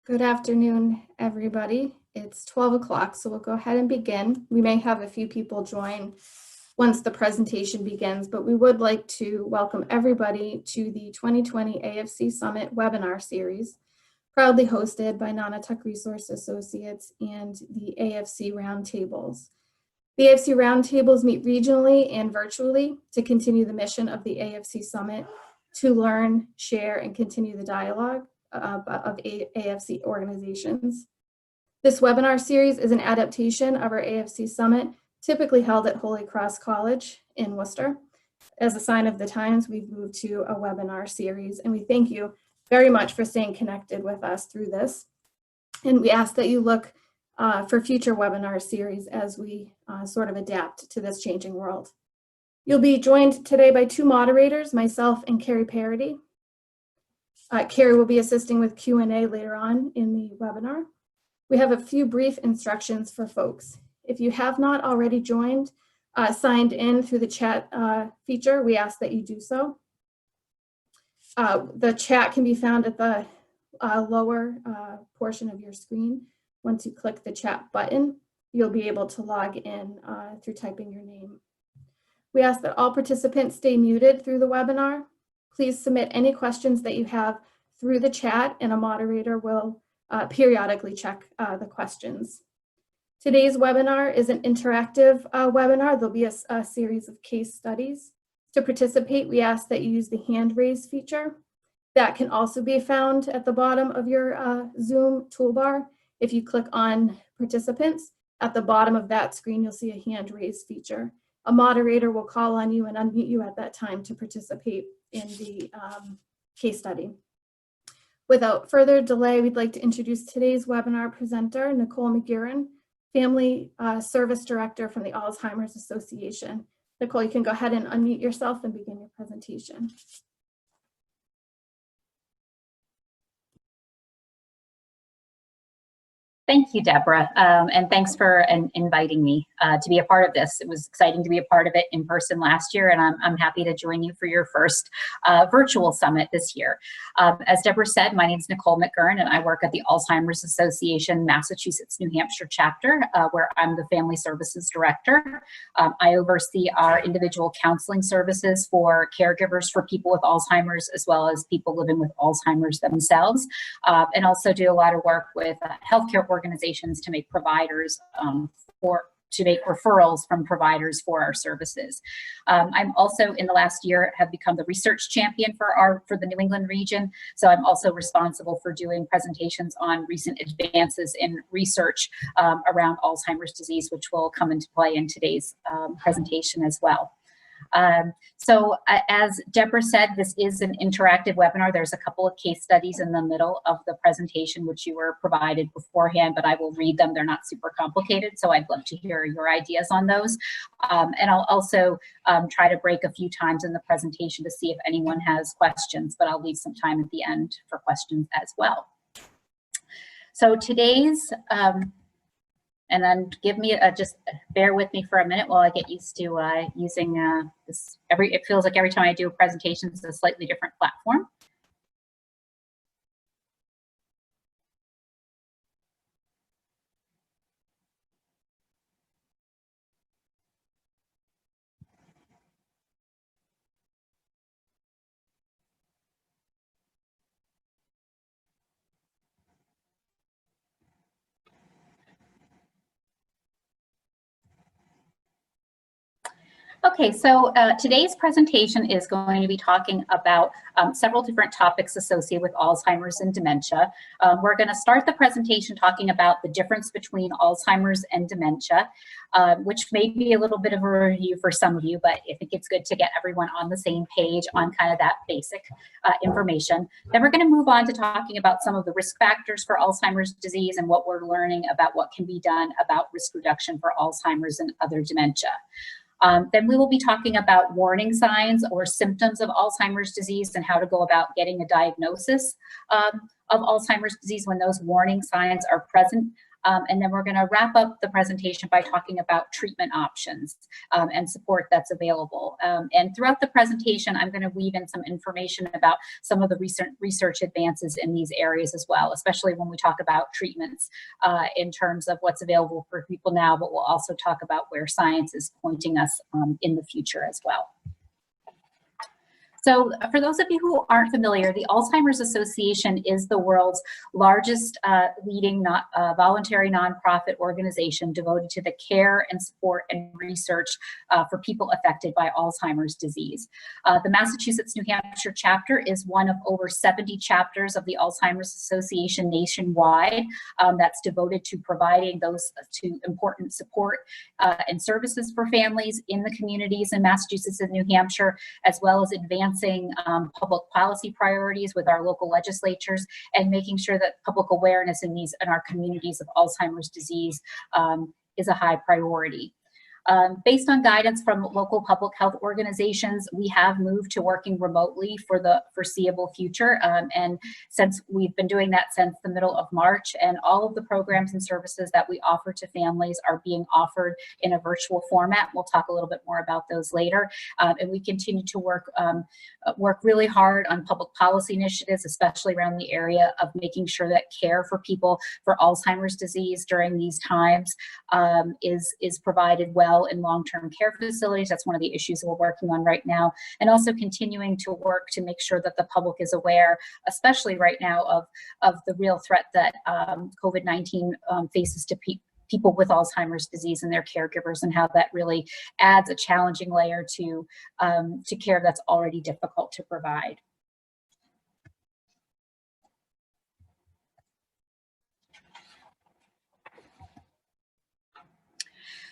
Good afternoon, everybody. It's 12 o'clock, so we'll go ahead and begin. We may have a few people join once the presentation begins, but we would like to welcome everybody to the 2020 AFC Summit webinar series, proudly hosted by Nonotuck Resource Associates and the AFC Roundtables. The AFC Roundtables meet regionally and virtually to continue the mission of the AFC Summit to learn, share, and continue the dialogue of AFC organizations. This webinar series is an adaptation of our AFC Summit, typically held at Holy Cross College in Worcester. As a sign of the times, we've moved to a webinar series, and we thank you very much for staying connected with us through this. And we ask that you look for future webinar series as we sort of adapt to this changing world. You'll be joined today by two moderators, myself and Carrie Parody. Carrie will be assisting with Q&A later on in the webinar. We have a few brief instructions for folks. If you have not already signed in through the chat feature, we ask that you do so. The chat can be found at the lower portion of your screen. Once you click the chat button, you'll be able to log in through typing your name. We ask that all participants stay muted through the webinar. Please submit any questions that you have through the chat, and a moderator will periodically check the questions. Today's webinar is an interactive webinar. There'll be a series of case studies. To participate, we ask that you use the hand raise feature. That can also be found at the bottom of your Zoom toolbar. If you click on participants, at the bottom of that screen, you'll see a hand raise feature. A moderator will call on you and unmute you at that time to participate in the case study. Without further delay, we'd like to introduce today's webinar presenter, Nicole McGuiran, Family Service Director from the Alzheimer's Association. Nicole, you can go ahead and unmute yourself and begin your presentation. Thank you, Deborah, and thanks for inviting me to be a part of this. It was exciting to be a part of it in person last year, and I'm happy to join you for your first virtual summit this year. As Deborah said, my name is Nicole McGuiran, and I work at the Alzheimer's Association Massachusetts, New Hampshire chapter, where I'm the Family Services Director. I oversee our individual counseling services for caregivers for people with Alzheimer's, as well as people living with Alzheimer's themselves, and also do a lot of work with healthcare organizations to make providers to make referrals from providers for our services. I'm also, in the last year, have become the research champion for the New England region. So I'm also responsible for doing presentations on recent advances in research around Alzheimer's disease, which will come into play in today's presentation as well. As Deborah said, this is an interactive webinar. There's a couple of case studies in the middle of the presentation, which you were provided beforehand, but I will read them. They're not super complicated, so I'd love to hear your ideas on those. And I'll also try to break a few times in the presentation to see if anyone has questions, but I'll leave some time at the end for questions as well. So today's and then give me just bear with me for a minute while I get used to using this. It feels like every time I do a presentation, it's a slightly different platform. Okay, so today's presentation is going to be talking about several different topics associated with Alzheimer's and dementia. We're going to start the presentation talking about the difference between Alzheimer's and dementia, which may be a little bit of a review for some of you, but I think it's good to get everyone on the same page on kind of that basic information. Then we're going to move on to talking about some of the risk factors for Alzheimer's disease and what we're learning about what can be done about risk reduction for Alzheimer's and other dementia. Then we will be talking about warning signs or symptoms of Alzheimer's disease and how to go about getting a diagnosis of Alzheimer's disease when those warning signs are present. And then we're going to wrap up the presentation by talking about treatment options and support that's available. And throughout the presentation, I'm going to weave in some information about some of the recent research advances in these areas as well, especially when we talk about treatments in terms of what's available for people now, but we'll also talk about where science is pointing us in the future as well. So for those of you who aren't familiar, the Alzheimer's Association is the world's largest leading voluntary nonprofit organization devoted to the care and support and research for people affected by Alzheimer's disease. The Massachusetts, New Hampshire chapter is one of over 70 chapters of the Alzheimer's Association nationwide that's devoted to providing those important support and services for families in the communities in Massachusetts and New Hampshire, as well as advancing public policy priorities with our local legislatures and making sure that public awareness in our communities of Alzheimer's disease is a high priority. Based on guidance from local public health organizations, we have moved to working remotely for the foreseeable future. And since we've been doing that since the middle of March, and all of the programs and services that we offer to families are being offered in a virtual format. We'll talk a little bit more about those later. And we continue to work really hard on public policy initiatives, especially around the area of making sure that care for people for Alzheimer's disease during these times is provided well in long-term care facilities. That's one of the issues we're working on right now, and also continuing to work to make sure that the public is aware, especially right now, of the real threat that COVID-19 faces to people with Alzheimer's disease and their caregivers, and how that really adds a challenging layer to care that's already difficult to provide.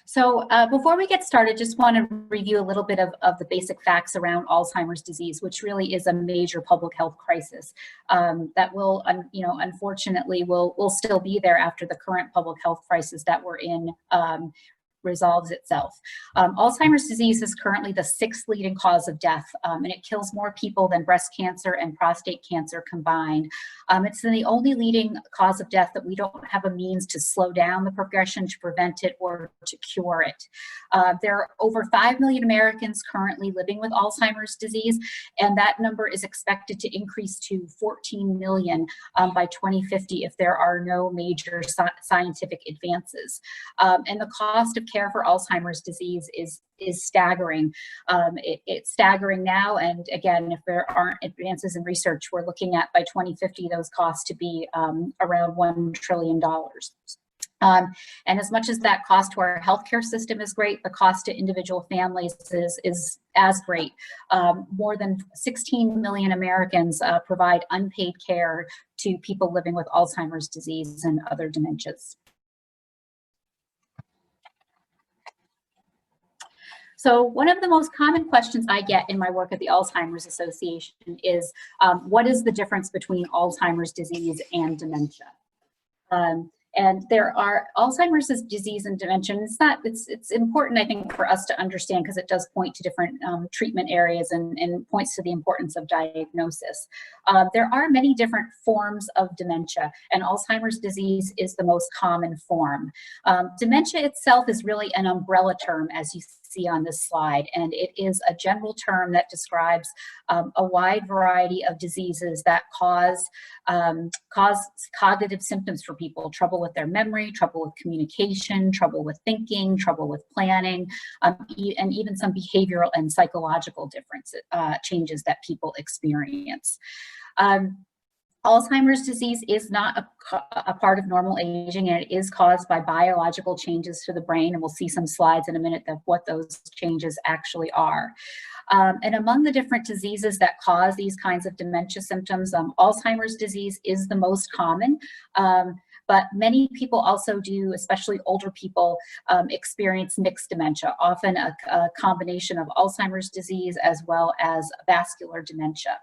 So before we get started, just want to review a little bit of the basic facts around Alzheimer's disease, which really is a major public health crisis that will, unfortunately, will still be there after the current public health crisis that we're in resolves itself. Alzheimer's disease is currently the 6th leading cause of death, and it kills more people than breast cancer and prostate cancer combined. It's the only leading cause of death that we don't have a means to slow down the progression, to prevent it, or to cure it. There are over 5 million Americans currently living with Alzheimer's disease, and that number is expected to increase to 14 million by 2050 if there are no major scientific advances. And the cost of care for Alzheimer's disease is staggering. It's staggering now, and again, if there aren't advances in research, we're looking at by 2050 those costs to be around $1 trillion. And as much as that cost to our healthcare system is great, the cost to individual families is as great. More than 16 million Americans provide unpaid care to people living with Alzheimer's disease and other dementias. So one of the most common questions I get in my work at the Alzheimer's Association is, what is the difference between Alzheimer's disease and dementia? And there are Alzheimer's disease and dementia. And it's important, I think, for us to understand, because it does point to different treatment areas and points to the importance of diagnosis. There are many different forms of dementia, and Alzheimer's disease is the most common form. Dementia itself is really an umbrella term, as you see on this slide, and it is a general term that describes a wide variety of diseases that cause cognitive symptoms for people: trouble with their memory, trouble with communication, trouble with thinking, trouble with planning, and even some behavioral and psychological changes that people experience. Alzheimer's disease is not a part of normal aging, and it is caused by biological changes to the brain, and we'll see some slides in a minute of what those changes actually are. And among the different diseases that cause these kinds of dementia symptoms, Alzheimer's disease is the most common, but many people also do, especially older people, experience mixed dementia, often a combination of Alzheimer's disease as well as vascular dementia.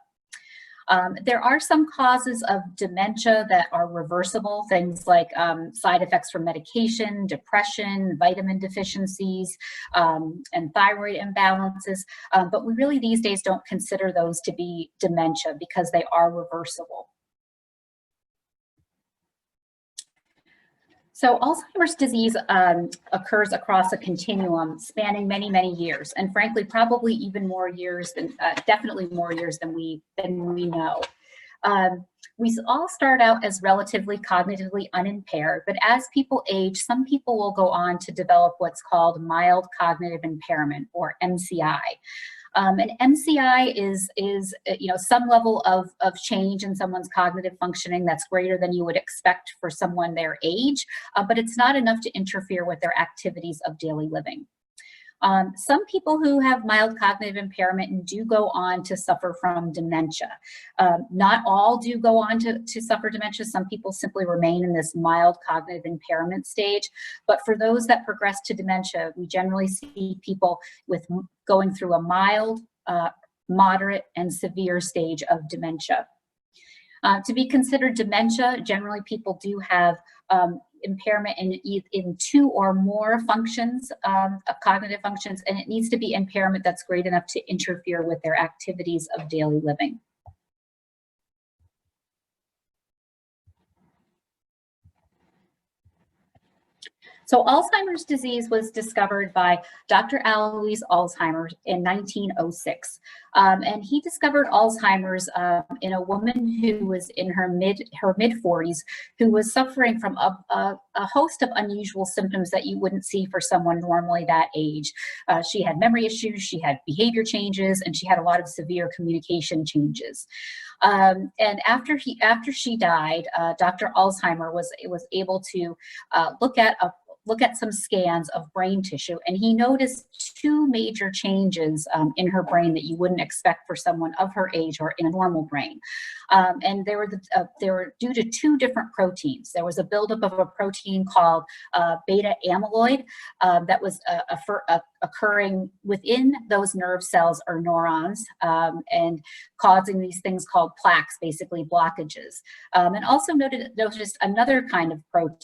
There are some causes of dementia that are reversible, things like side effects from medication, depression, vitamin deficiencies, and thyroid imbalances, but we really these days don't consider those to be dementia because they are reversible. So Alzheimer's disease occurs across a continuum spanning many, many years, and frankly, probably even more years than, definitely more years than we know. We all start out as relatively cognitively unimpaired, but as people age, some people will go on to develop what's called mild cognitive impairment, or MCI. And MCI is some level of change in someone's cognitive functioning that's greater than you would expect for someone their age, but it's not enough to interfere with their activities of daily living. Some people who have mild cognitive impairment do go on to suffer from dementia. Not all do go on to suffer dementia. Some people simply remain in this mild cognitive impairment stage. But for those that progress to dementia, we generally see people with going through a mild, moderate, and severe stage of dementia. To be considered dementia, generally people do have impairment in two or more functions, of cognitive functions, and it needs to be impairment that's great enough to interfere with their activities of daily living. So Alzheimer's disease was discovered by Dr. Alois Alzheimer in 1906. And he discovered Alzheimer's in a woman who was in her mid-40s, who was suffering from a host of unusual symptoms that you wouldn't see for someone normally that age. She had memory issues, she had behavior changes, and she had a lot of severe communication changes. And after she died, Dr. Alzheimer was able to look at some scans of brain tissue, and he noticed two major changes in her brain that you wouldn't expect for someone of her age or in a normal brain. And they were due to two different proteins. There was a buildup of a protein called beta amyloid that was occurring within those nerve cells or neurons, and causing these things called plaques, basically blockages. And also noticed another kind of protein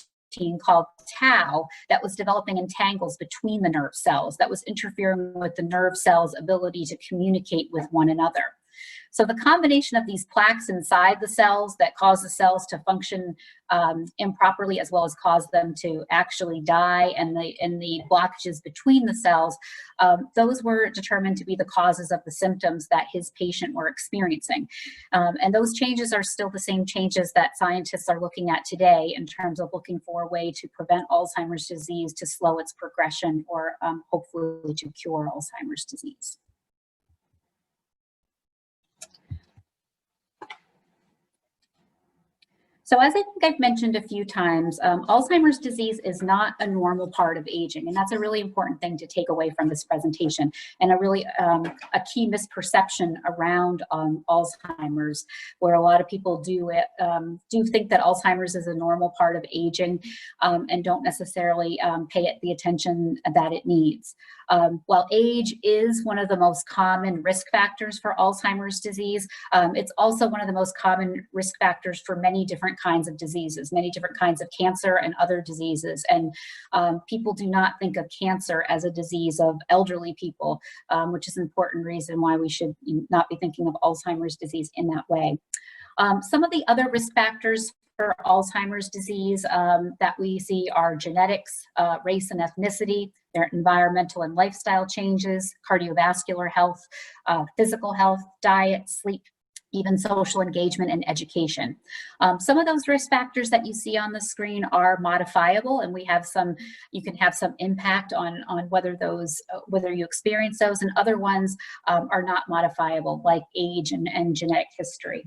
called tau that was developing in tangles between the nerve cells that was interfering with the nerve cells' ability to communicate with one another. So the combination of these plaques inside the cells that cause the cells to function improperly, as well as cause them to actually die, and the blockages between the cells, those were determined to be the causes of the symptoms that his patient were experiencing. And those changes are still the same changes that scientists are looking at today in terms of looking for a way to prevent Alzheimer's disease, to slow its progression, or hopefully to cure Alzheimer's disease. So as I think I've mentioned a few times, Alzheimer's disease is not a normal part of aging, and that's a really important thing to take away from this presentation, and a really a key misperception around Alzheimer's, where a lot of people do think that Alzheimer's is a normal part of aging, and don't necessarily pay it the attention that it needs. While age is one of the most common risk factors for Alzheimer's disease, it's also one of the most common risk factors for many different kinds of diseases, many different kinds of cancer and other diseases. And people do not think of cancer as a disease of elderly people, which is an important reason why we should not be thinking of Alzheimer's disease in that way. Some of the other risk factors for Alzheimer's disease that we see are genetics, race and ethnicity, their environmental and lifestyle changes, cardiovascular health, physical health, diet, sleep, even social engagement and education. Some of those risk factors that you see on the screen are modifiable, and you can have some impact on whether you experience those, and other ones are not modifiable, like age and genetic history.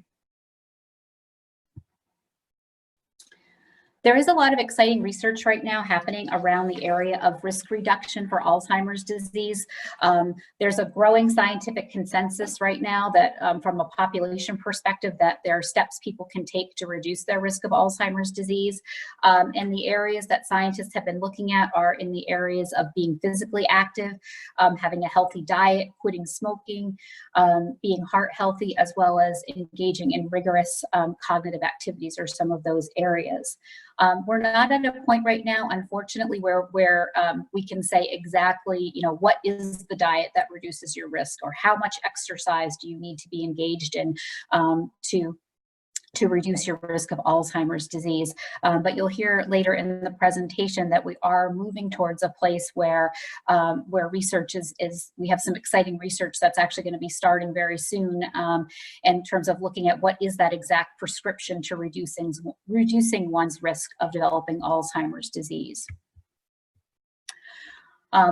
There is a lot of exciting research right now happening around the area of risk reduction for Alzheimer's disease. There's a growing scientific consensus right now that from a population perspective, that there are steps people can take to reduce their risk of Alzheimer's disease. And the areas that scientists have been looking at are in the areas of being physically active, having a healthy diet, quitting smoking, being heart healthy, as well as engaging in rigorous cognitive activities, are some of those areas. We're not at a point right now, unfortunately, where we can say exactly, what is the diet that reduces your risk, or how much exercise do you need to be engaged in to to reduce your risk of Alzheimer's disease. But you'll hear later in the presentation that we are moving towards a place where research we have some exciting research that's actually going to be starting very soon in terms of looking at what is that exact prescription to reducing one's risk of developing Alzheimer's disease.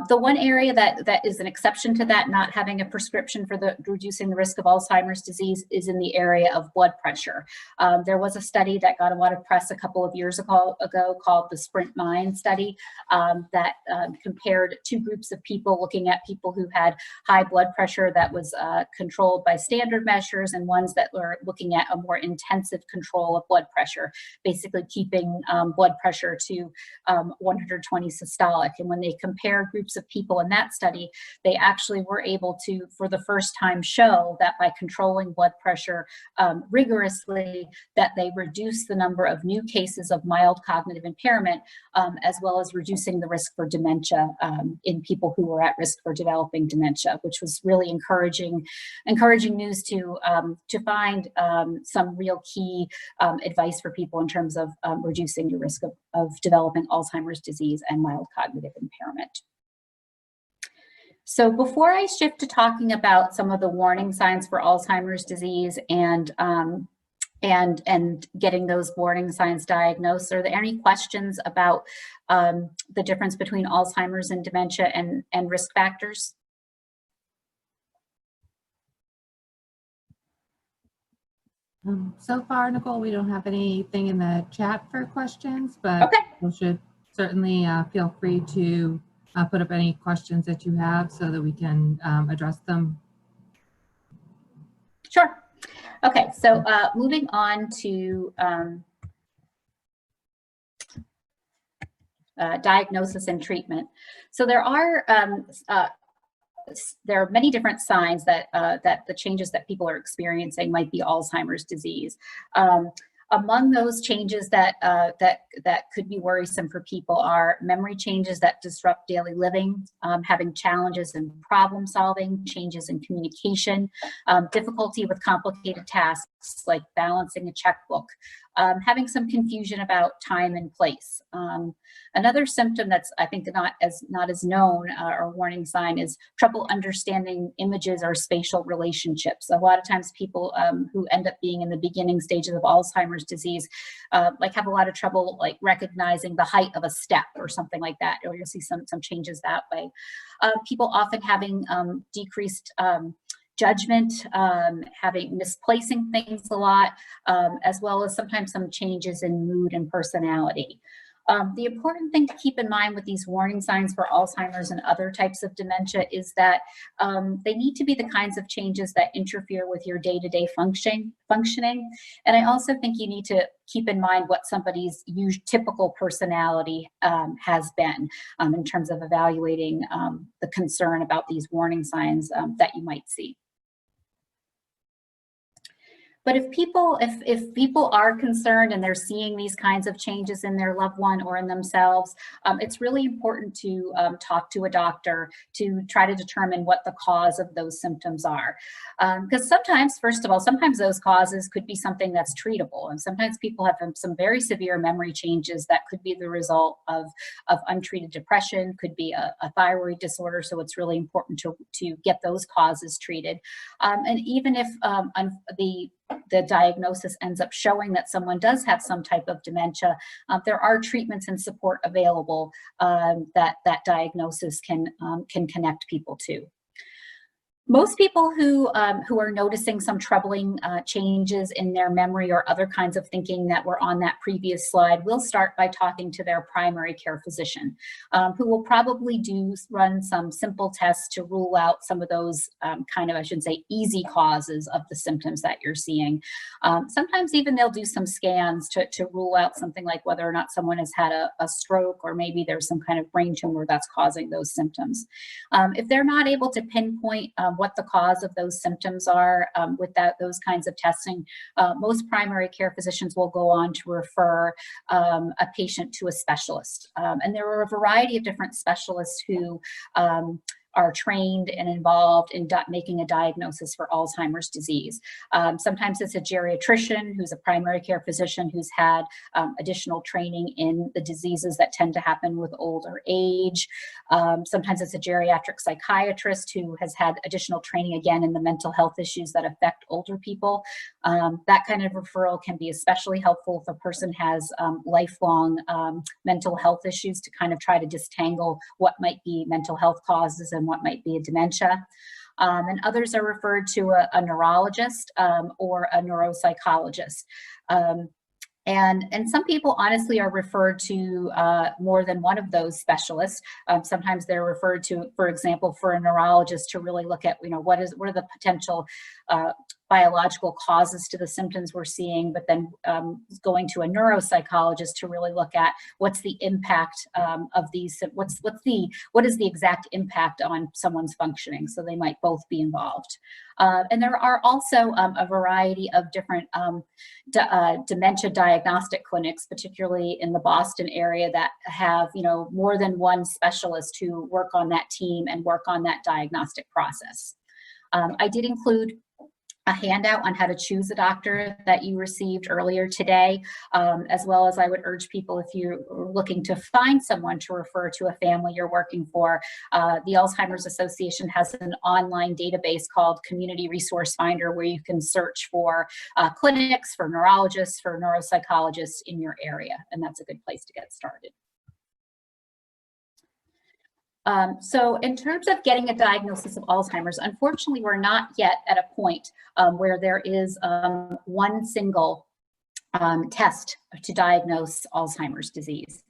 The one area that is an exception to that, not having a prescription for reducing the risk of Alzheimer's disease, is in the area of blood pressure. There was a study that got a lot of press a couple of years ago called the Sprint Mind study that compared two groups of people, looking at people who had high blood pressure that was controlled by standard measures, and ones that were looking at a more intensive control of blood pressure, basically keeping blood pressure to 120 systolic. And when they compared groups of people in that study, they actually were able to, for the first time, show that by controlling blood pressure rigorously, that they reduced the number of new cases of mild cognitive impairment, as well as reducing the risk for dementia in people who were at risk for developing dementia, which was really encouraging news to find some real key advice for people in terms of reducing your risk of developing Alzheimer's disease and mild cognitive impairment. So before I shift to talking about some of the warning signs for Alzheimer's disease and getting those warning signs diagnosed, are there any questions about the difference between Alzheimer's and dementia and risk factors? So far, Nicole, we don't have anything in the chat for questions, but okay. You should certainly feel free to put up any questions that you have so that we can address them. Sure. Okay, so moving on to diagnosis and treatment. So there are many different signs that that the changes that people are experiencing might be Alzheimer's disease. Among those changes that could be worrisome for people are memory changes that disrupt daily living, having challenges in problem solving, changes in communication, difficulty with complicated tasks like balancing a checkbook, having some confusion about time and place. Another symptom that's, I think, not as known or warning sign is trouble understanding images or spatial relationships. A lot of times people who end up being in the beginning stages of Alzheimer's disease like have a lot of trouble like recognizing the height of a step or something like that, or you'll see some changes that way. People often having decreased judgment, misplacing things a lot, as well as sometimes some changes in mood and personality. The important thing to keep in mind with these warning signs for Alzheimer's and other types of dementia is that they need to be the kinds of changes that interfere with your day-to-day functioning. And I also think you need to keep in mind what somebody's typical personality has been in terms of evaluating the concern about these warning signs that you might see. But if people are concerned and they're seeing these kinds of changes in their loved one or in themselves, it's really important to talk to a doctor to try to determine what the cause of those symptoms are. Because sometimes, first of all, sometimes those causes could be something that's treatable. And sometimes people have some very severe memory changes that could be the result of untreated depression, could be a thyroid disorder. So it's really important to get those causes treated. And even if the diagnosis ends up showing that someone does have some type of dementia, there are treatments and support available that diagnosis can connect people to. Most people who are noticing some troubling changes in their memory or other kinds of thinking that were on that previous slide will start by talking to their primary care physician, who will probably run some simple tests to rule out some of those kind of, I should say, easy causes of the symptoms that you're seeing. Sometimes even they'll do some scans to rule out something like whether or not someone has had a stroke, or maybe there's some kind of brain tumor that's causing those symptoms. If they're not able to pinpoint what the cause of those symptoms are with those kinds of testing, most primary care physicians will go on to refer a patient to a specialist. And there are a variety of different specialists who are trained and involved in making a diagnosis for Alzheimer's disease. Sometimes it's a geriatrician who's a primary care physician who's had additional training in the diseases that tend to happen with older age. Sometimes it's a geriatric psychiatrist who has had additional training again in the mental health issues that affect older people. That kind of referral can be especially helpful if a person has lifelong mental health issues, to kind of try to disentangle what might be mental health causes and what might be a dementia. And others are referred to a neurologist or a neuropsychologist. And some people honestly are referred to more than one of those specialists. Sometimes they're referred to, for example, for a neurologist to really look at, what are the potential biological causes to the symptoms we're seeing, but then going to a neuropsychologist to really look at what's the impact of these, what is the exact impact on someone's functioning. So they might both be involved. And there are also a variety of different dementia diagnostic clinics, particularly in the Boston area, that have more than one specialist who work on that team and work on that diagnostic process. I did include a handout on how to choose a doctor that you received earlier today, as well as I would urge people, if you're looking to find someone to refer to a family you're working for, the Alzheimer's Association has an online database called Community Resource Finder, where you can search for clinics, for neurologists, for neuropsychologists in your area, and that's a good place to get started. So in terms of getting a diagnosis of Alzheimer's, unfortunately, we're not yet at a point where there is one single test to diagnose Alzheimer's disease.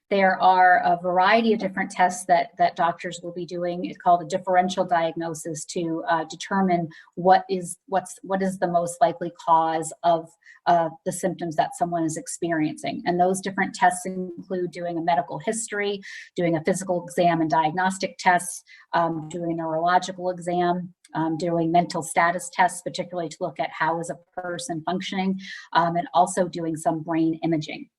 There are a variety of different tests that doctors will be doing. It's called a differential diagnosis to determine what is the most likely cause of the symptoms that someone is experiencing. And those different tests include doing a medical history, doing a physical exam and diagnostic tests, doing a neurological exam, doing mental status tests, particularly to look at how is a person functioning, and also doing some brain imaging.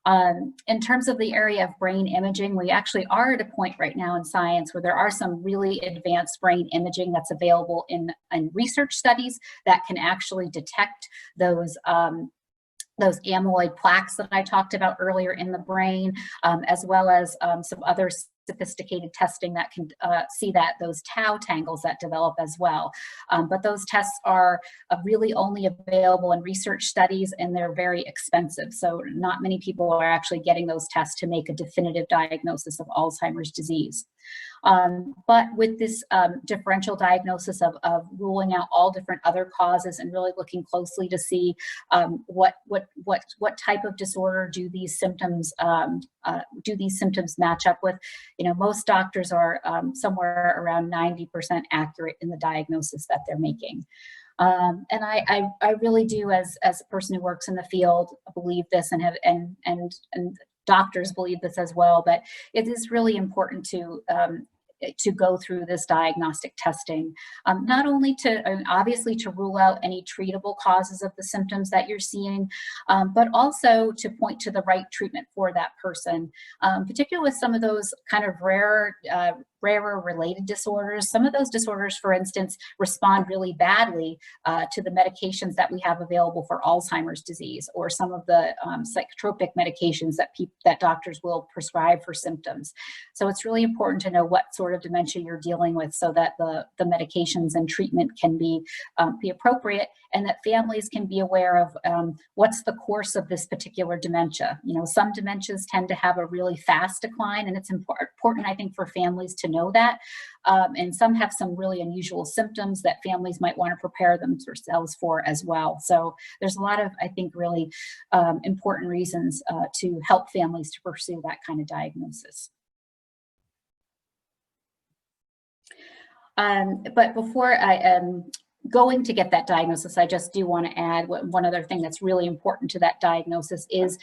In terms of the area of brain imaging, we actually are at a point right now in science where there are some really advanced brain imaging that's available in research studies that can actually detect those amyloid plaques that I talked about earlier in the brain, as well as some other sophisticated testing that can see those tau tangles that develop as well. But those tests are really only available in research studies, and they're very expensive. So not many people are actually getting those tests to make a definitive diagnosis of Alzheimer's disease. But with this differential diagnosis of ruling out all different other causes and really looking closely to see what type of disorder do these symptoms match up with, most doctors are somewhere around 90% accurate in the diagnosis that they're making. And I really do, as a person who works in the field, believe this, and doctors believe this as well, but it is really important to go through this diagnostic testing, not only obviously to rule out any treatable causes of the symptoms that you're seeing, but also to point to the right treatment for that person, particularly with some of those kind of rarer related disorders. Some of those disorders, for instance, respond really badly to the medications that we have available for Alzheimer's disease, or some of the psychotropic medications that doctors will prescribe for symptoms. So it's really important to know what sort of dementia you're dealing with, so that the medications and treatment can be appropriate, and that families can be aware of what's the course of this particular dementia. Some dementias tend to have a really fast decline, and it's important, I think, for families to know that. And some have some really unusual symptoms that families might want to prepare themselves for as well. So there's a lot of, I think, really important reasons to help families to pursue that kind of diagnosis. But before going to get that diagnosis, I just do want to add one other thing that's really important to that diagnosis is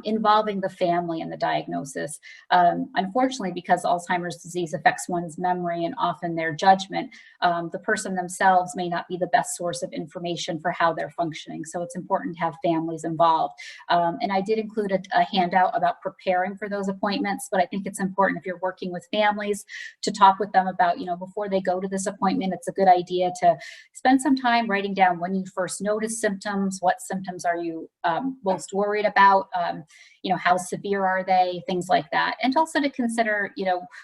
involving the family in the diagnosis. Unfortunately, because Alzheimer's disease affects one's memory and often their judgment, the person themselves may not be the best source of information for how they're functioning. So it's important to have families involved. And I did include a handout about preparing for those appointments, but I think it's important if you're working with families to talk with them about, before they go to this appointment, it's a good idea to spend some time writing down when you first notice symptoms, what symptoms are you most worried about, how severe are they, things like that. And also to consider,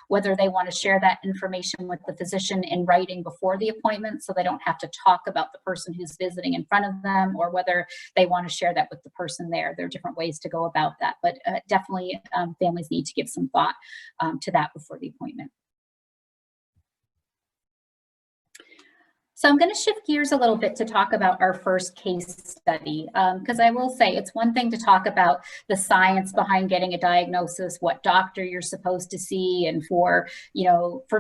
whether they want to share that information with the physician in writing before the appointment so they don't have to talk about the person who's visiting in front of them, or whether they want to share that with the person there. There are different ways to go about that, but definitely families need to give some thought to that before the appointment. So I'm going to shift gears a little bit to talk about our first case study, because I will say it's one thing to talk about the science behind getting a diagnosis, what doctor you're supposed to see, and for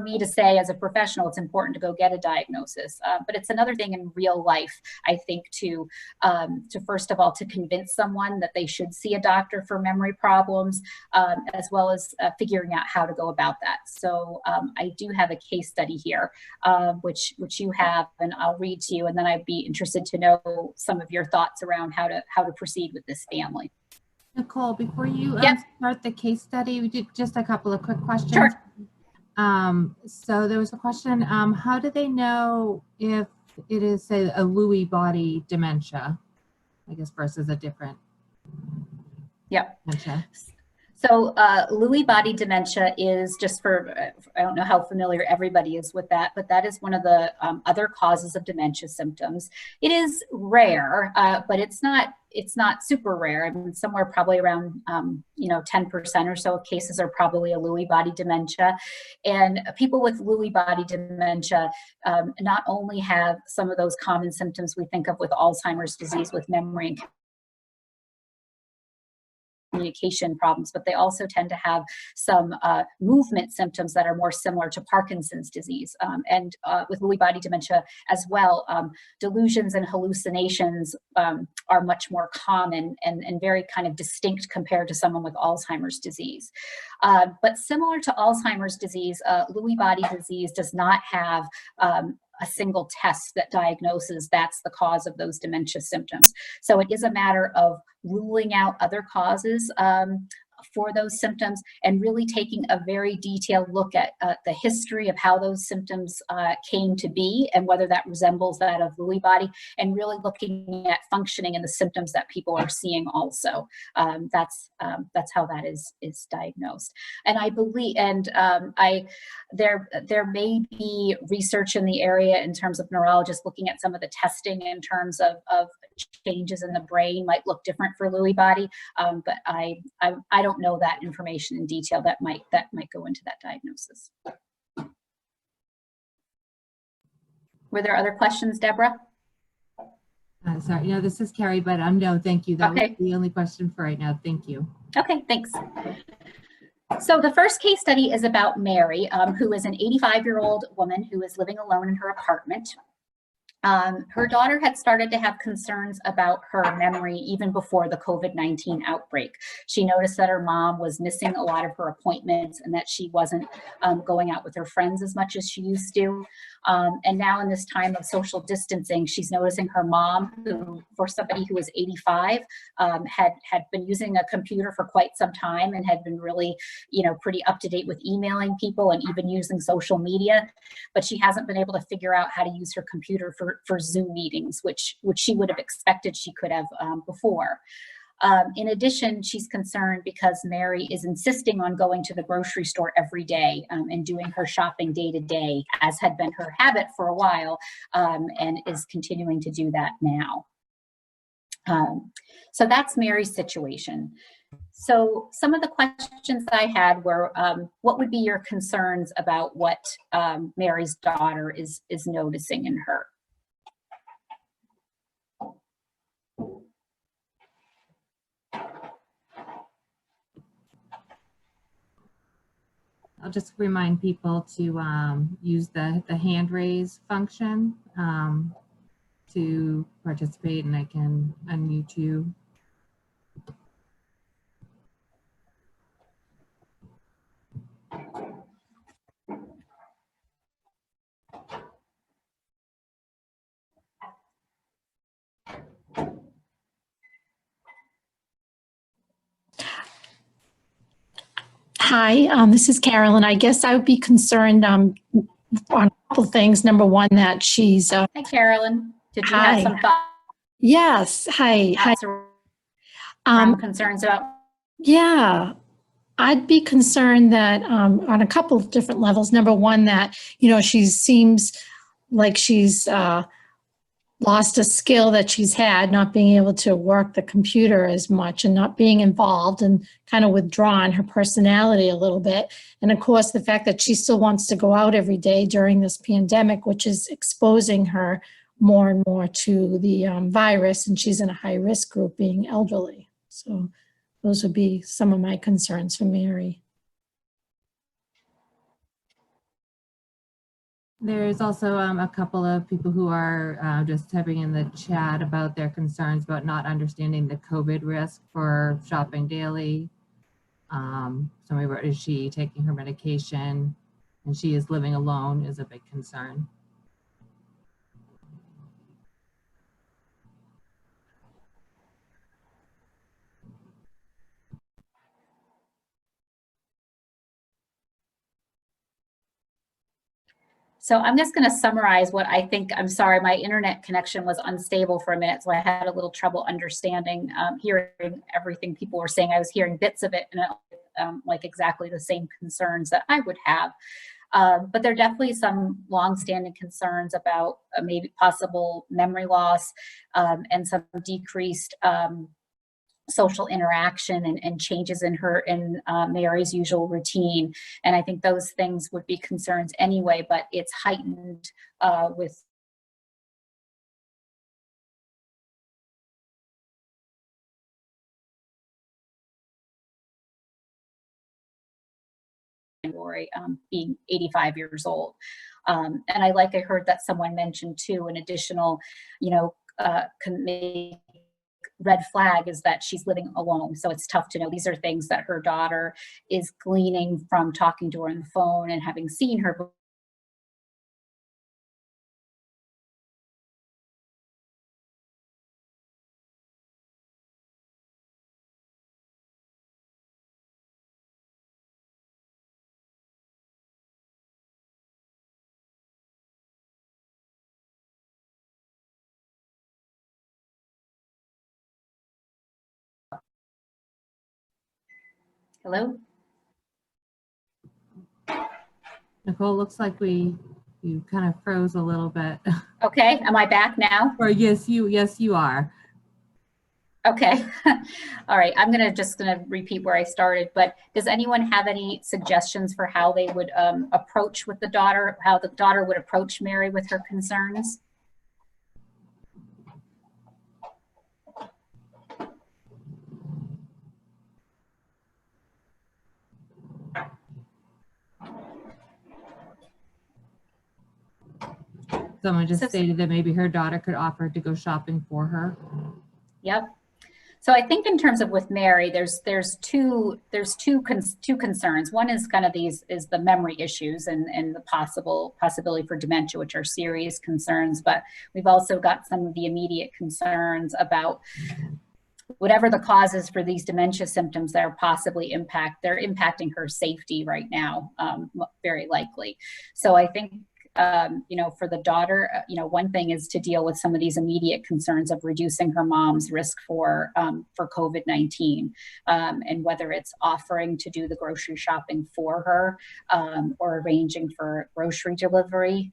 me to say as a professional, it's important to go get a diagnosis. But it's another thing in real life, I think, to first of all, to convince someone that they should see a doctor for memory problems, as well as figuring out how to go about that. So I do have a case study here, which you have, and I'll read to you, and then I'd be interested to know some of your thoughts around how to proceed with this family. Nicole, before you Yep. start the case study, we did just a couple of quick questions. Sure. So there was a question, how do they know if it is, say, a Lewy body dementia, I guess, versus a different dementia? So Lewy body dementia is, just for, I don't know how familiar everybody is with that, but that is one of the other causes of dementia symptoms. It is rare, but it's not super rare. I mean, somewhere probably around 10% or so of cases are probably a Lewy body dementia. And people with Lewy body dementia not only have some of those common symptoms we think of with Alzheimer's disease, with memory and communication problems, but they also tend to have some movement symptoms that are more similar to Parkinson's disease. And with Lewy body dementia as well, delusions and hallucinations are much more common and very kind of distinct compared to someone with Alzheimer's disease. But similar to Alzheimer's disease, Lewy body disease does not have a single test that diagnoses that's the cause of those dementia symptoms. So it is a matter of ruling out other causes for those symptoms and really taking a very detailed look at the history of how those symptoms came to be and whether that resembles that of Lewy body, and really looking at functioning and the symptoms that people are seeing also. That's how that is diagnosed. And I believe, there may be research in the area in terms of neurologists looking at some of the testing in terms of changes in the brain might look different for Lewy body, but I don't know that information in detail that might go into that diagnosis. Were there other questions, Deborah? Sorry, no, this is Carrie, but no, thank you. That Okay. was the only question for right now. Thank you. Okay, thanks. So the first case study is about Mary, who is an 85-year-old woman who is living alone in her apartment. Her daughter had started to have concerns about her memory even before the COVID-19 outbreak. She noticed that her mom was missing a lot of her appointments and that she wasn't going out with her friends as much as she used to. And now in this time of social distancing, she's noticing her mom, who, for somebody who was 85, had been using a computer for quite some time and had been really, pretty up to date with emailing people and even using social media, but she hasn't been able to figure out how to use her computer for Zoom meetings, which she would have expected she could have before. In addition, she's concerned because Mary is insisting on going to the grocery store every day and doing her shopping day to day, as had been her habit for a while, and is continuing to do that now. So that's Mary's situation. So some of the questions I had were, what would be your concerns about what Mary's daughter is noticing in her? I'll just remind people to use the hand raise function. to participate and I can unmute you. Hi, this is Carolyn. I guess I would be concerned on a couple things. Number one, that she's Hi, Carolyn. Did you Hi. have some thoughts yes, hi. around concerns about? Yeah, I'd be concerned that on a couple of different levels. Number one, that she seems like she's lost a skill that she's had, not being able to work the computer as much and not being involved and kind of withdrawn her personality a little bit. And of course, the fact that she still wants to go out every day during this pandemic, which is exposing her more and more to the virus, and she's in a high risk group being elderly. So those would be some of my concerns for Mary. There's also a couple of people who are just typing in the chat about their concerns about not understanding the COVID risk for shopping daily. Somebody wrote, is she taking her medication? And she is living alone is a big concern. So I'm just going to summarize what I think. I'm sorry, my internet connection was unstable for a minute, so I had a little trouble understanding, hearing everything people were saying. I was hearing bits of it and like exactly the same concerns that I would have. But there are definitely some longstanding concerns about maybe possible memory loss and some decreased social interaction and changes in Mary's usual routine. And I think those things would be concerns anyway, but it's heightened with being 85 years old. And I heard that someone mentioned too, an additional, red flag is that she's living alone. So it's tough to know. These are things that her daughter is gleaning from talking to her on the phone and having seen her. Hello? Nicole, looks like you kind of froze a little bit. Okay, am I back now? Or yes, you are. Okay. All right. I'm just gonna repeat where I started, but does anyone have any suggestions for how they would approach with the daughter, how the daughter would approach Mary with her concerns? Someone just stated that maybe her daughter could offer to go shopping for her. Yep. So I think in terms of with Mary, there's two concerns. One is kind of is the memory issues and the possibility for dementia, which are serious concerns. But we've also got some of the immediate concerns about whatever the causes for these dementia symptoms that are possibly impacting her safety right now, very likely. So I think for the daughter, one thing is to deal with some of these immediate concerns of reducing her mom's risk for COVID-19, and whether it's offering to do the grocery shopping for her or arranging for grocery delivery.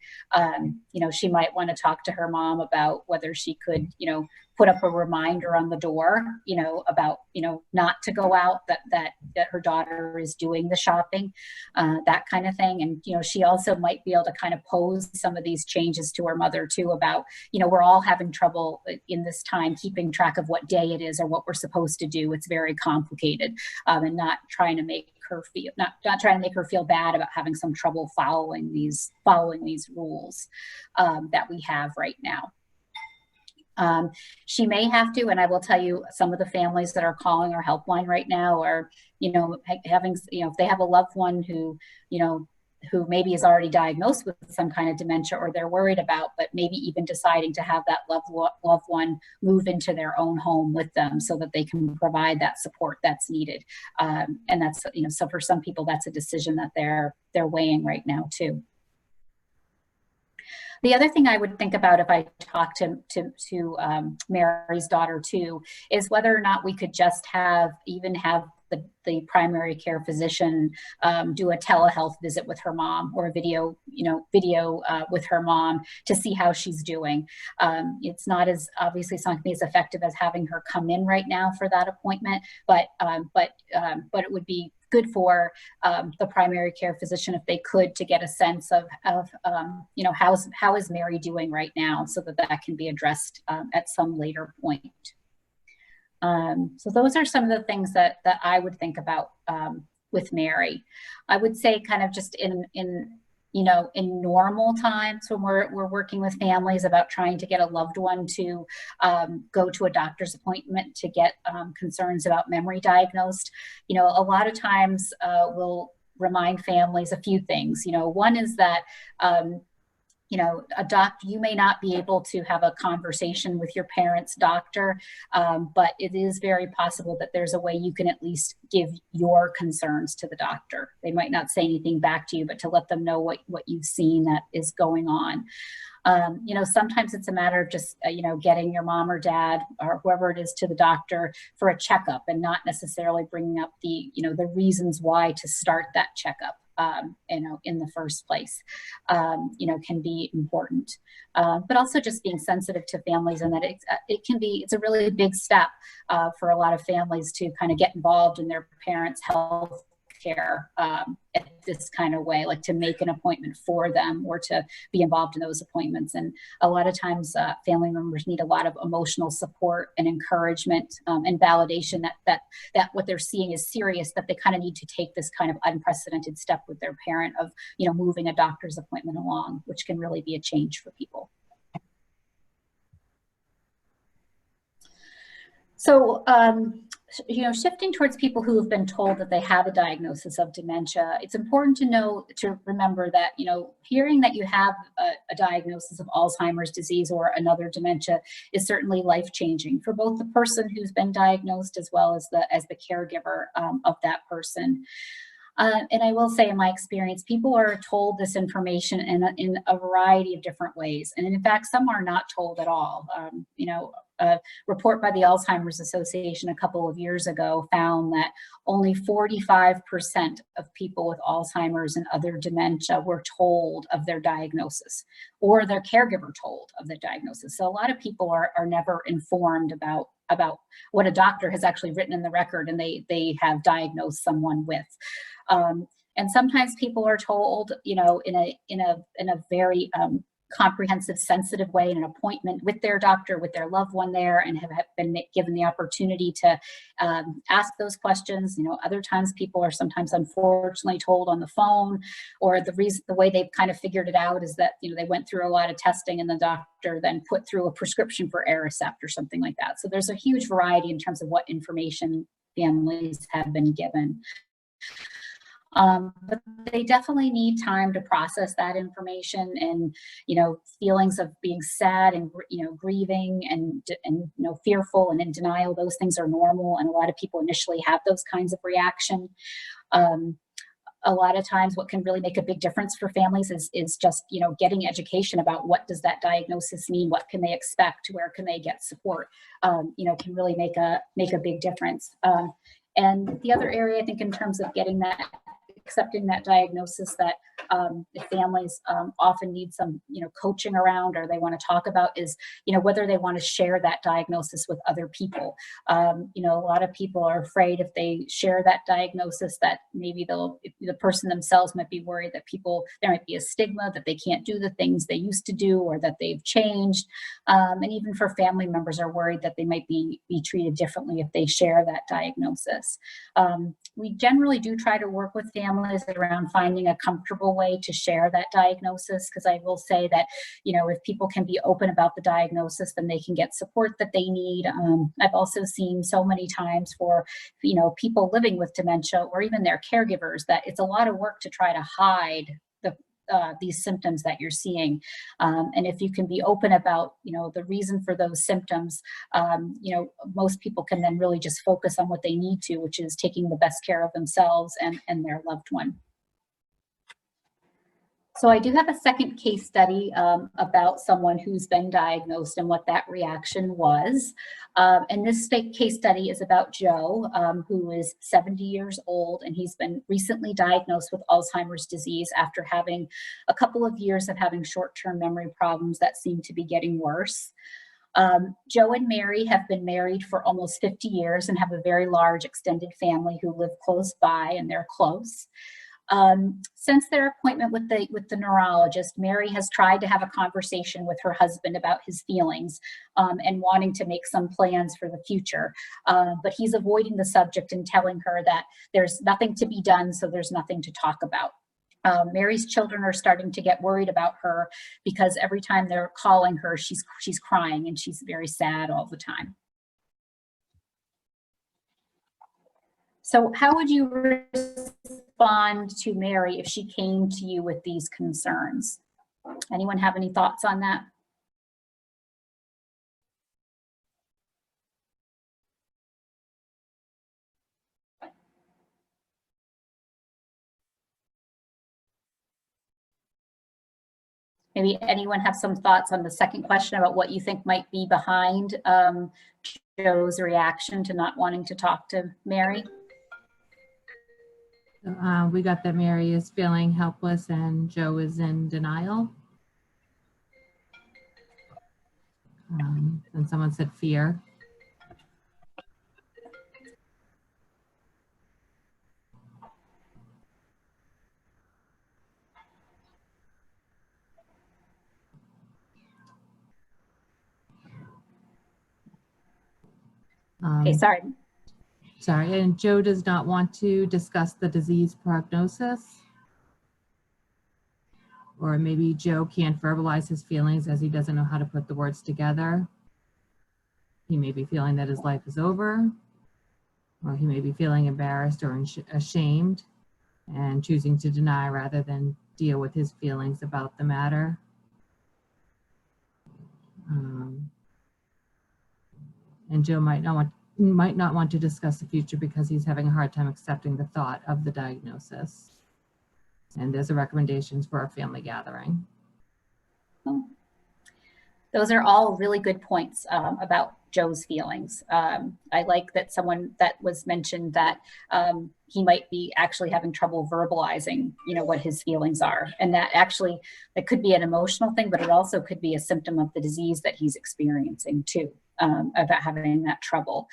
She might want to talk to her mom about whether she could, put up a reminder on the door, about, not to go out, that her daughter is doing the shopping, that kind of thing. And, she also might be able to kind of pose some of these changes to her mother too about, we're all having trouble in this time keeping track of what day it is or what we're supposed to do. It's very complicated, and not trying to make her feel, not trying to make her feel bad about having some trouble following these rules that we have right now. She may have to, and I will tell you, some of the families that are calling our helpline right now are, you know, having, you know, if they have a loved one who, you know, who maybe is already diagnosed with some kind of dementia or they're worried about, but maybe even deciding to have that loved one move into their own home with them so that they can provide that support that's needed. And that's, you know, so for some people, that's a decision that they're weighing right now too. The other thing I would think about if I talk to Mary's daughter too, is whether or not we could just have the primary care physician do a telehealth visit with her mom, or a video with her mom to see how she's doing. It's not as obviously something as effective as having her come in right now for that appointment, but it would be good for the primary care physician, if they could, to get a sense of you know, how is Mary doing right now, so that can be addressed at some later point. So those are some of the things that I would think about with Mary. I would say kind of just in you know, in normal times when we're working with families about trying to get a loved one to go to a doctor's appointment to get concerns about memory diagnosed, you know, a lot of times we'll remind families a few things. You know, one is that you know, you may not be able to have a conversation with your parent's doctor, but it is very possible that there's a way you can at least give your concerns to the doctor. They might not say anything back to you, but to let them know what you've seen that is going on. You know, sometimes it's a matter of just, you know, getting your mom or dad or whoever it is to the doctor for a checkup, and not necessarily bringing up the, you know, the reasons why to start that checkup. You know, in the first place, you know, can be important. But also just being sensitive to families, and that it's a really big step for a lot of families to kind of get involved in their parents' health care at this kind of way, like to make an appointment for them or to be involved in those appointments. And a lot of times family members need a lot of emotional support and encouragement and validation that what they're seeing is serious, that they kind of need to take this kind of unprecedented step with their parent of, you know, moving a doctor's appointment along, which can really be a change for people. So, you know, shifting towards people who have been told that they have a diagnosis of dementia, it's important to remember that, you know, hearing that you have a diagnosis of Alzheimer's disease or another dementia is certainly life-changing for both the person who's been diagnosed as well as the caregiver of that person. And I will say, in my experience, people are told this information in a variety of different ways. And in fact, some are not told at all. You know, a report by the Alzheimer's Association a couple of years ago found that only 45% of people with Alzheimer's and other dementia were told of their diagnosis, or their caregiver told of the diagnosis. So a lot of people are never informed about what a doctor has actually written in the record and they have diagnosed someone with. And sometimes people are told, you know, in a very comprehensive, sensitive way, in an appointment with their doctor, with their loved one there, and have been given the opportunity to ask those questions. You know, other times people are sometimes unfortunately told on the phone, or the way they've kind of figured it out is that, you know, they went through a lot of testing and the doctor then put through a prescription for Aricept or something like that. So there's a huge variety in terms of what information families have been given. But they definitely need time to process that information, and, you know, feelings of being sad and, you know, grieving and you know, fearful and in denial. Those things are normal, and a lot of people initially have those kinds of reaction. A lot of times what can really make a big difference for families is just, you know, getting education about what does that diagnosis mean, what can they expect, where can they get support, you know, can really make a big difference. And the other area, I think, in terms of accepting that diagnosis, that the families often need some, you know, coaching around, or they want to talk about, is, you know, whether they want to share that diagnosis with other people. You know, a lot of people are afraid if they share that diagnosis that maybe the person themselves might be worried that there might be a stigma, that they can't do the things they used to do, or that they've changed. And even for family members are worried that they might be treated differently if they share that diagnosis. We generally do try to work with families around finding a comfortable way to share that diagnosis, because I will say that, you know, if people can be open about the diagnosis, then they can get support that they need. I've also seen so many times for, you know, people living with dementia or even their caregivers that it's a lot of work to try to hide these symptoms that you're seeing. And if you can be open about, you know, the reason for those symptoms, you know, most people can then really just focus on what they need to, which is taking the best care of themselves and their loved one. So I do have a second case study about someone who's been diagnosed and what that reaction was. And this case study is about Joe, who is 70 years old, and he's been recently diagnosed with Alzheimer's disease after having a couple of years of having short-term memory problems that seem to be getting worse. Joe and Mary have been married for almost 50 years and have a very large extended family who live close by, and they're close. Since their appointment with the neurologist, Mary has tried to have a conversation with her husband about his feelings and wanting to make some plans for the future. But he's avoiding the subject and telling her that there's nothing to be done, so there's nothing to talk about. Mary's children are starting to get worried about her because every time they're calling her, she's crying and she's very sad all the time. So how would you respond to Mary if she came to you with these concerns? Anyone have any thoughts on that? Maybe anyone have some thoughts on the second question about what you think might be behind Joe's reaction to not wanting to talk to Mary? We got that Mary is feeling helpless and Joe is in denial. And someone said fear. Okay, sorry. Sorry, and Joe does not want to discuss the disease prognosis. Or maybe Joe can't verbalize his feelings as he doesn't know how to put the words together. He may be feeling that his life is over, or he may be feeling embarrassed or ashamed and choosing to deny rather than deal with his feelings about the matter. And Joe might not want to discuss the future because he's having a hard time accepting the thought of the diagnosis. And there's a recommendations for a family gathering. Those are all really good points about Joe's feelings. I like that someone that was mentioned that he might be actually having trouble verbalizing, you know, what his feelings are. And that actually, that could be an emotional thing, but it also could be a symptom of the disease that he's experiencing too, about having that trouble.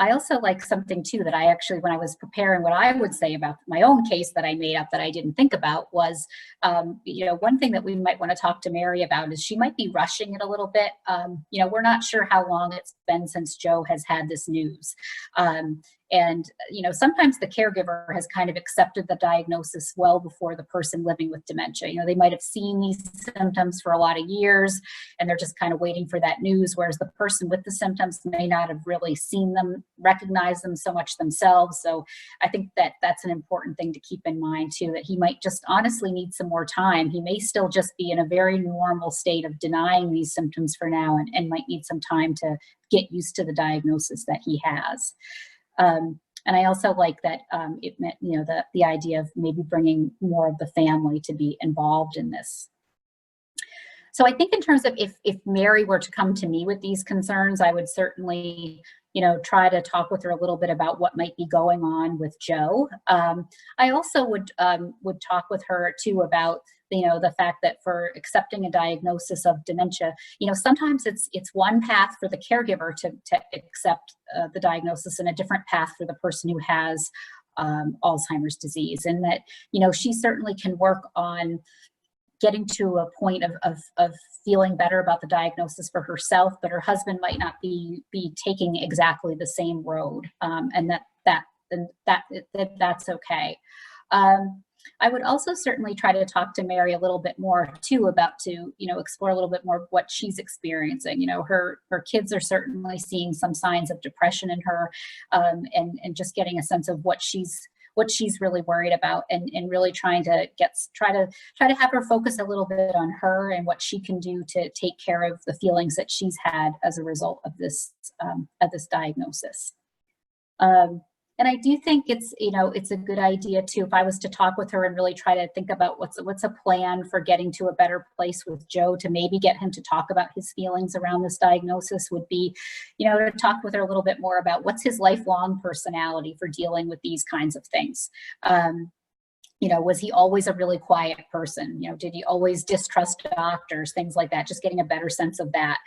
I also like something too that I actually, when I was preparing what I would say about my own case that I made up that I didn't think about was, you know, one thing that we might want to talk to Mary about is she might be rushing it a little bit. You know, we're not sure how long it's been since Joe has had this news. And, you know, sometimes the caregiver has kind of accepted the diagnosis well before the person living with dementia. You know, they might have seen these symptoms for a lot of years and they're just kind of waiting for that news, whereas the person with the symptoms may not have really seen them, recognized them so much themselves. So I think that that's an important thing to keep in mind too, that he might just honestly need some more time. He may still just be in a very normal state of denying these symptoms for now and might need some time to get used to the diagnosis that he has. And I also like that it meant, you know, the idea of maybe bringing more of the family to be involved in this. So I think in terms of if Mary were to come to me with these concerns, I would certainly, you know, try to talk with her a little bit about what might be going on with Joe. I also would talk with her too about, you know, the fact that for accepting a diagnosis of dementia, you know, sometimes it's one path for the caregiver to accept the diagnosis and a different path for the person who has Alzheimer's disease, and that, you know, she certainly can work on getting to a point of feeling better about the diagnosis for herself, but her husband might not be taking exactly the same road, and that's okay. I would also certainly try to talk to Mary a little bit more too about explore a little bit more what she's experiencing. Her kids are certainly seeing some signs of depression in her, and just getting a sense of what she's really worried about, and really trying to try to have her focus a little bit on her and what she can do to take care of the feelings that she's had as a result of this diagnosis. And I do think it's a good idea too, if I was to talk with her and really try to think about what's a plan for getting to a better place with Joe, to maybe get him to talk about his feelings around this diagnosis, would be, to talk with her a little bit more about what's his lifelong personality for dealing with these kinds of things. Was he always a really quiet person? Did he always distrust doctors, things like that, just getting a better sense of that.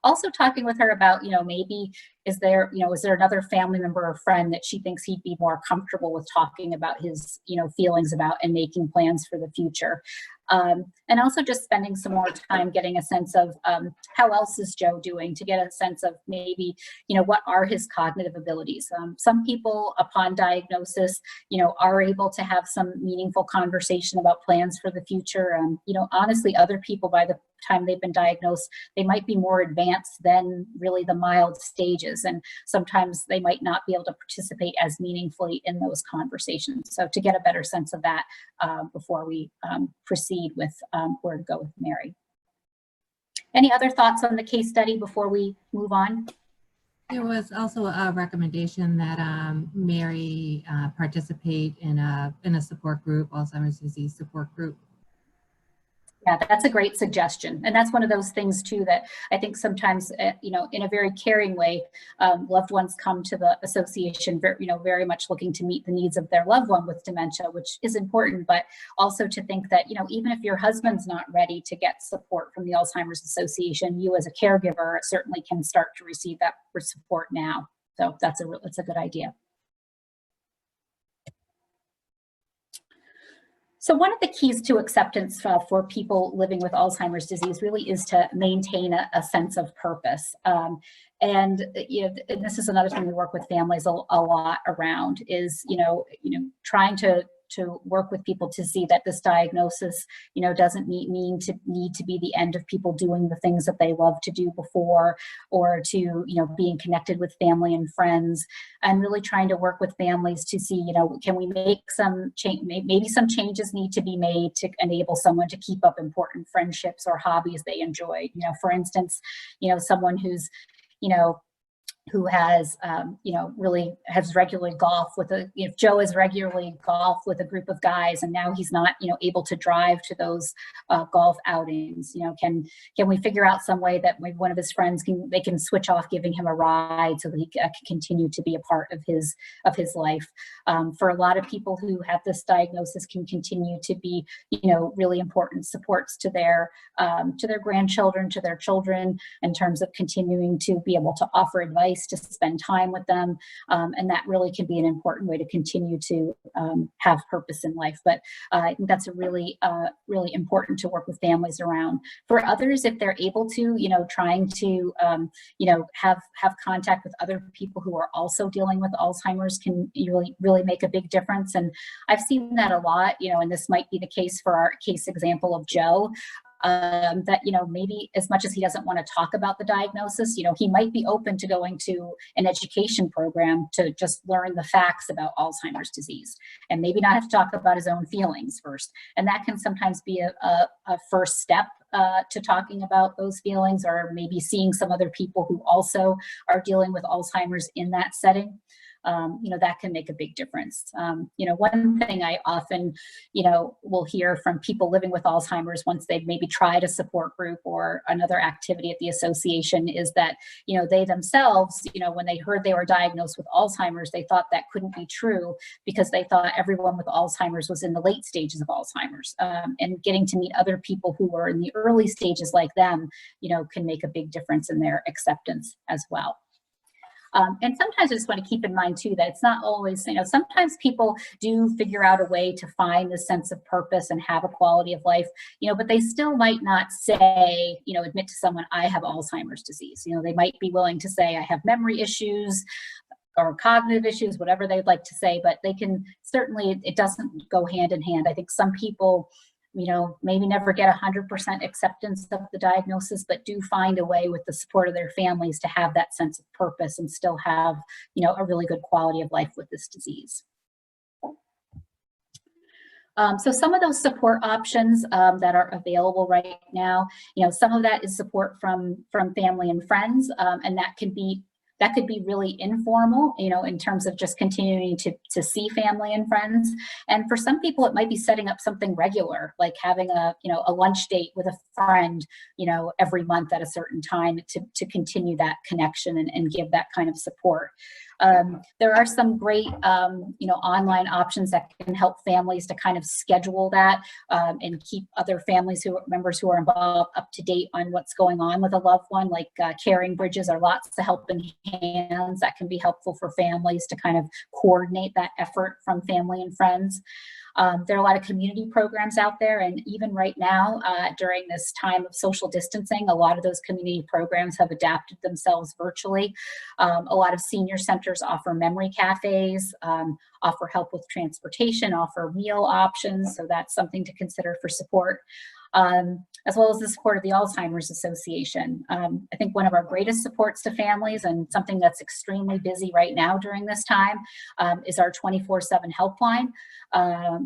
Also talking with her about, maybe is there another family member or friend that she thinks he'd be more comfortable with talking about his, feelings about, and making plans for the future. And also just spending some more time getting a sense of how else is Joe doing, to get a sense of maybe, what are his cognitive abilities. Some people upon diagnosis, are able to have some meaningful conversation about plans for the future. Honestly, other people, by the time they've been diagnosed, they might be more advanced than really the mild stages, and sometimes they might not be able to participate as meaningfully in those conversations. So to get a better sense of that before we proceed with where to go with Mary. Any other thoughts on the case study before we move on? There was also a recommendation that Mary participate in a support group, Alzheimer's disease support group. Yeah, that's a great suggestion. And that's one of those things too that I think sometimes, in a very caring way, loved ones come to the association, very much looking to meet the needs of their loved one with dementia, which is important, but also to think that, even if your husband's not ready to get support from the Alzheimer's Association, you as a caregiver certainly can start to receive that support now. So that's a good idea. So one of the keys to acceptance for people living with Alzheimer's disease really is to maintain a sense of purpose. And this is another thing we work with families a lot around, is trying to work with people to see that this diagnosis doesn't need to be the end of people doing the things that they love to do before, or to being connected with family and friends, and really trying to work with families to see can we make some change, maybe some changes need to be made to enable someone to keep up important friendships or hobbies they enjoy. For instance, someone who's who has, really has regularly golf with if Joe is regularly golf with a group of guys, and now he's not, able to drive to those golf outings, can we figure out some way that maybe one of his friends can switch off giving him a ride so that he can continue to be a part of his life. For a lot of people who have this diagnosis, can continue to be, really important supports to their grandchildren, to their children, in terms of continuing to be able to offer advice, to spend time with them, and that really can be an important way to continue to have purpose in life. But I think that's a really important to work with families around. For others, if they're able to, trying to have contact with other people who are also dealing with Alzheimer's can really make a big difference. And I've seen that a lot, and this might be the case for our case example of Joe. That maybe as much as he doesn't want to talk about the diagnosis, he might be open to going to an education program to just learn the facts about Alzheimer's disease, and maybe not have to talk about his own feelings first. And that can sometimes be a first step to talking about those feelings, or maybe seeing some other people who also are dealing with Alzheimer's in that setting. That can make a big difference. One thing I often, will hear from people living with Alzheimer's once they've maybe tried a support group or another activity at the association is that, they themselves, when they heard they were diagnosed with Alzheimer's, they thought that couldn't be true because they thought everyone with Alzheimer's was in the late stages of Alzheimer's. And getting to meet other people who were in the early stages like them, can make a big difference in their acceptance as well. And sometimes I just want to keep in mind too that it's not always, sometimes people do figure out a way to find the sense of purpose and have a quality of life, but they still might not say, admit to someone, I have Alzheimer's disease. They might be willing to say, I have memory issues, or cognitive issues, whatever they'd like to say, but they can certainly, it doesn't go hand in hand. I think some people, you know, maybe never get 100% acceptance of the diagnosis, but do find a way with the support of their families to have that sense of purpose and still have, you know, a really good quality of life with this disease. So some of those support options that are available right now, you know, some of that is support from family and friends, and that could be really informal, you know, in terms of just continuing to see family and friends. And for some people, it might be setting up something regular, like having a lunch date with a friend, you know, every month at a certain time to continue that connection and give that kind of support. There are some great, you know, online options that can help families to kind of schedule that and keep other members who are involved up to date on what's going on with a loved one, like Caring Bridges or Lots of Helping Hands that can be helpful for families to kind of coordinate that effort from family and friends. There are a lot of community programs out there, and even right now, during this time of social distancing, a lot of those community programs have adapted themselves virtually. A lot of senior centers offer memory cafes, offer help with transportation, offer meal options, so that's something to consider for support. As well as the support of the Alzheimer's Association. I think one of our greatest supports to families, and something that's extremely busy right now during this time, is our 24/7 helpline,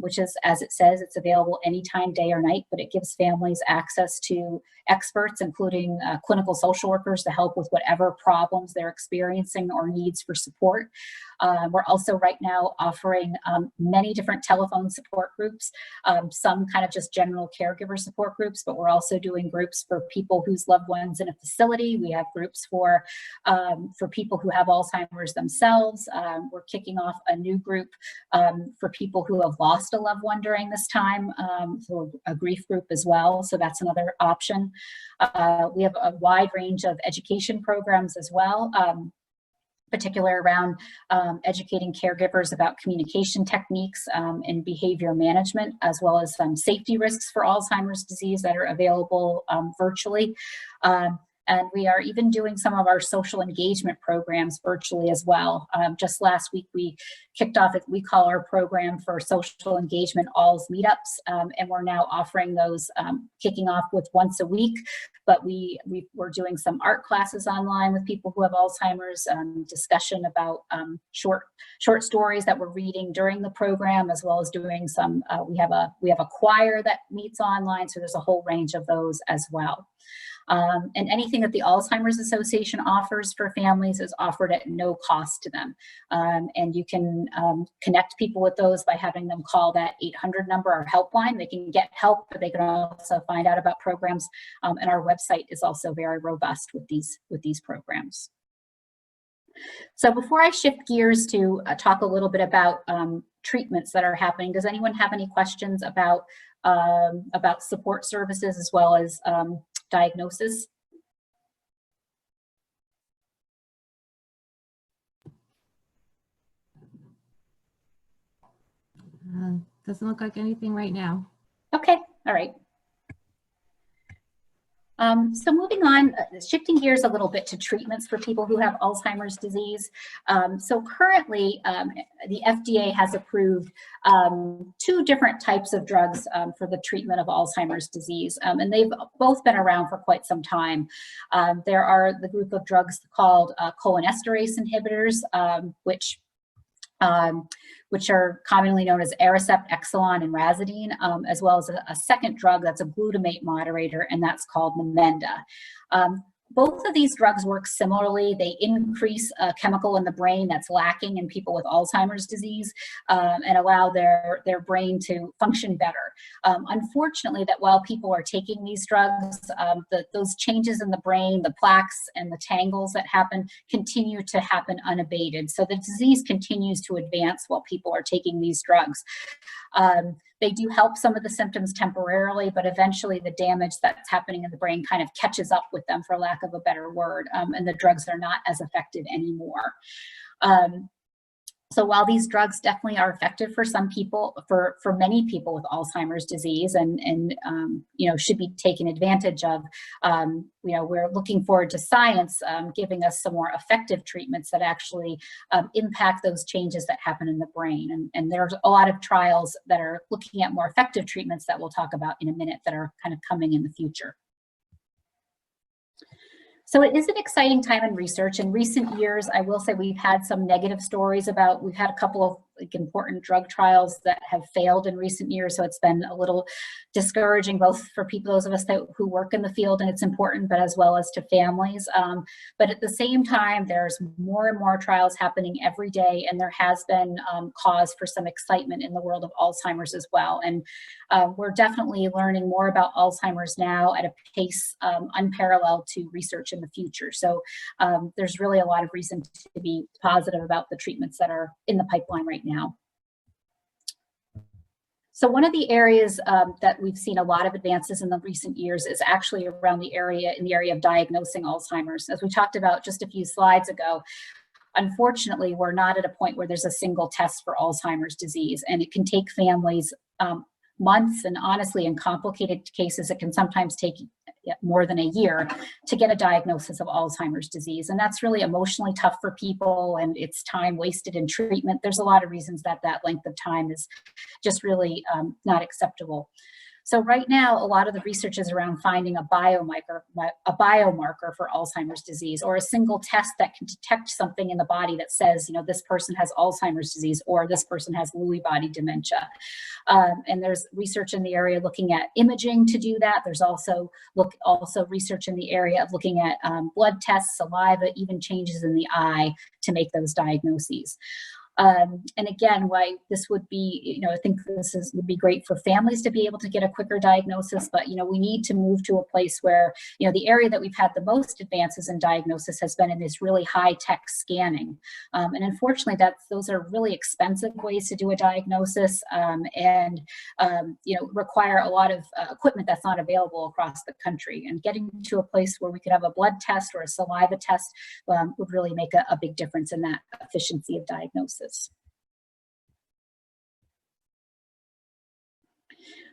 which is, as it says, it's available anytime, day or night, but it gives families access to experts, including clinical social workers, to help with whatever problems they're experiencing or needs for support. We're also right now offering many different telephone support groups, some kind of just general caregiver support groups, but we're also doing groups for people whose loved ones in a facility. We have groups for people who have Alzheimer's themselves. We're kicking off a new group for people who have lost a loved one during this time, so a grief group as well, so that's another option. We have a wide range of education programs as well, particular around educating caregivers about communication techniques and behavior management, as well as some safety risks for Alzheimer's disease that are available virtually. And we are even doing some of our social engagement programs virtually as well. Just last week, we kicked off, we call our program for social engagement ALZ meetups, and we're now offering those, kicking off with once a week. But we're doing some art classes online with people who have Alzheimer's, discussion about short stories that we're reading during the program, as well as doing some, we have a choir that meets online, so there's a whole range of those as well. And anything that the Alzheimer's Association offers for families is offered at no cost to them. And you can connect people with those by having them call that 800 number, our helpline. They can get help, but they can also find out about programs. And our website is also very robust with these programs. So before I shift gears to talk a little bit about treatments that are happening, does anyone have any questions about support services as well as diagnosis? Doesn't look like anything right now. Okay, all right. So moving on, shifting gears a little bit to treatments for people who have Alzheimer's disease. So currently, the FDA has approved 2 different types of drugs for the treatment of Alzheimer's disease, and they've both been around for quite some time. There are the group of drugs called cholinesterase inhibitors, which are commonly known as Aricept, Exelon, and Razidine, as well as a second drug that's a glutamate moderator, and that's called Namenda. Both of these drugs work similarly. They increase a chemical in the brain that's lacking in people with Alzheimer's disease and allow their brain to function better. Unfortunately, that while people are taking these drugs, those changes in the brain, the plaques and the tangles that happen, continue to happen unabated. So the disease continues to advance while people are taking these drugs. They do help some of the symptoms temporarily, but eventually the damage that's happening in the brain kind of catches up with them, for lack of a better word, and the drugs are not as effective anymore. So while these drugs definitely are effective for some people, for many people with Alzheimer's disease, and you know, should be taken advantage of, you know, we're looking forward to science giving us some more effective treatments that actually impact those changes that happen in the brain. And there's a lot of trials that are looking at more effective treatments that we'll talk about in a minute that are kind of coming in the future. So it is an exciting time in research. In recent years, I will say we've had some negative stories about, we've had a couple of important drug trials that have failed in recent years. So it's been a little discouraging, both for people, those of us who work in the field and it's important, but as well as to families. But at the same time, there's more and more trials happening every day, and there has been cause for some excitement in the world of Alzheimer's as well. And we're definitely learning more about Alzheimer's now at a pace unparalleled to research in the future. So there's really a lot of reason to be positive about the treatments that are in the pipeline right now. So one of the areas that we've seen a lot of advances in the recent years is actually around the area of diagnosing Alzheimer's. As we talked about just a few slides ago, unfortunately, we're not at a point where there's a single test for Alzheimer's disease, and it can take families months, and honestly, in complicated cases, it can sometimes take more than a year to get a diagnosis of Alzheimer's disease. And that's really emotionally tough for people, and it's time wasted in treatment. There's a lot of reasons that that length of time is just really not acceptable. So right now, a lot of the research is around finding a biomarker for Alzheimer's disease, or a single test that can detect something in the body that says, you know, this person has Alzheimer's disease, or this person has Lewy body dementia. And there's research in the area looking at imaging to do that. There's also research in the area of looking at blood tests, saliva, even changes in the eye to make those diagnoses. And again, why this would be, you know, I think would be great for families to be able to get a quicker diagnosis, but, you know, we need to move to a place where, you know, the area that we've had the most advances in diagnosis has been in this really high-tech scanning. And unfortunately, those are really expensive ways to do a diagnosis, and, you know, require a lot of equipment that's not available across the country. And getting to a place where we could have a blood test or a saliva test would really make a big difference in that efficiency of diagnosis.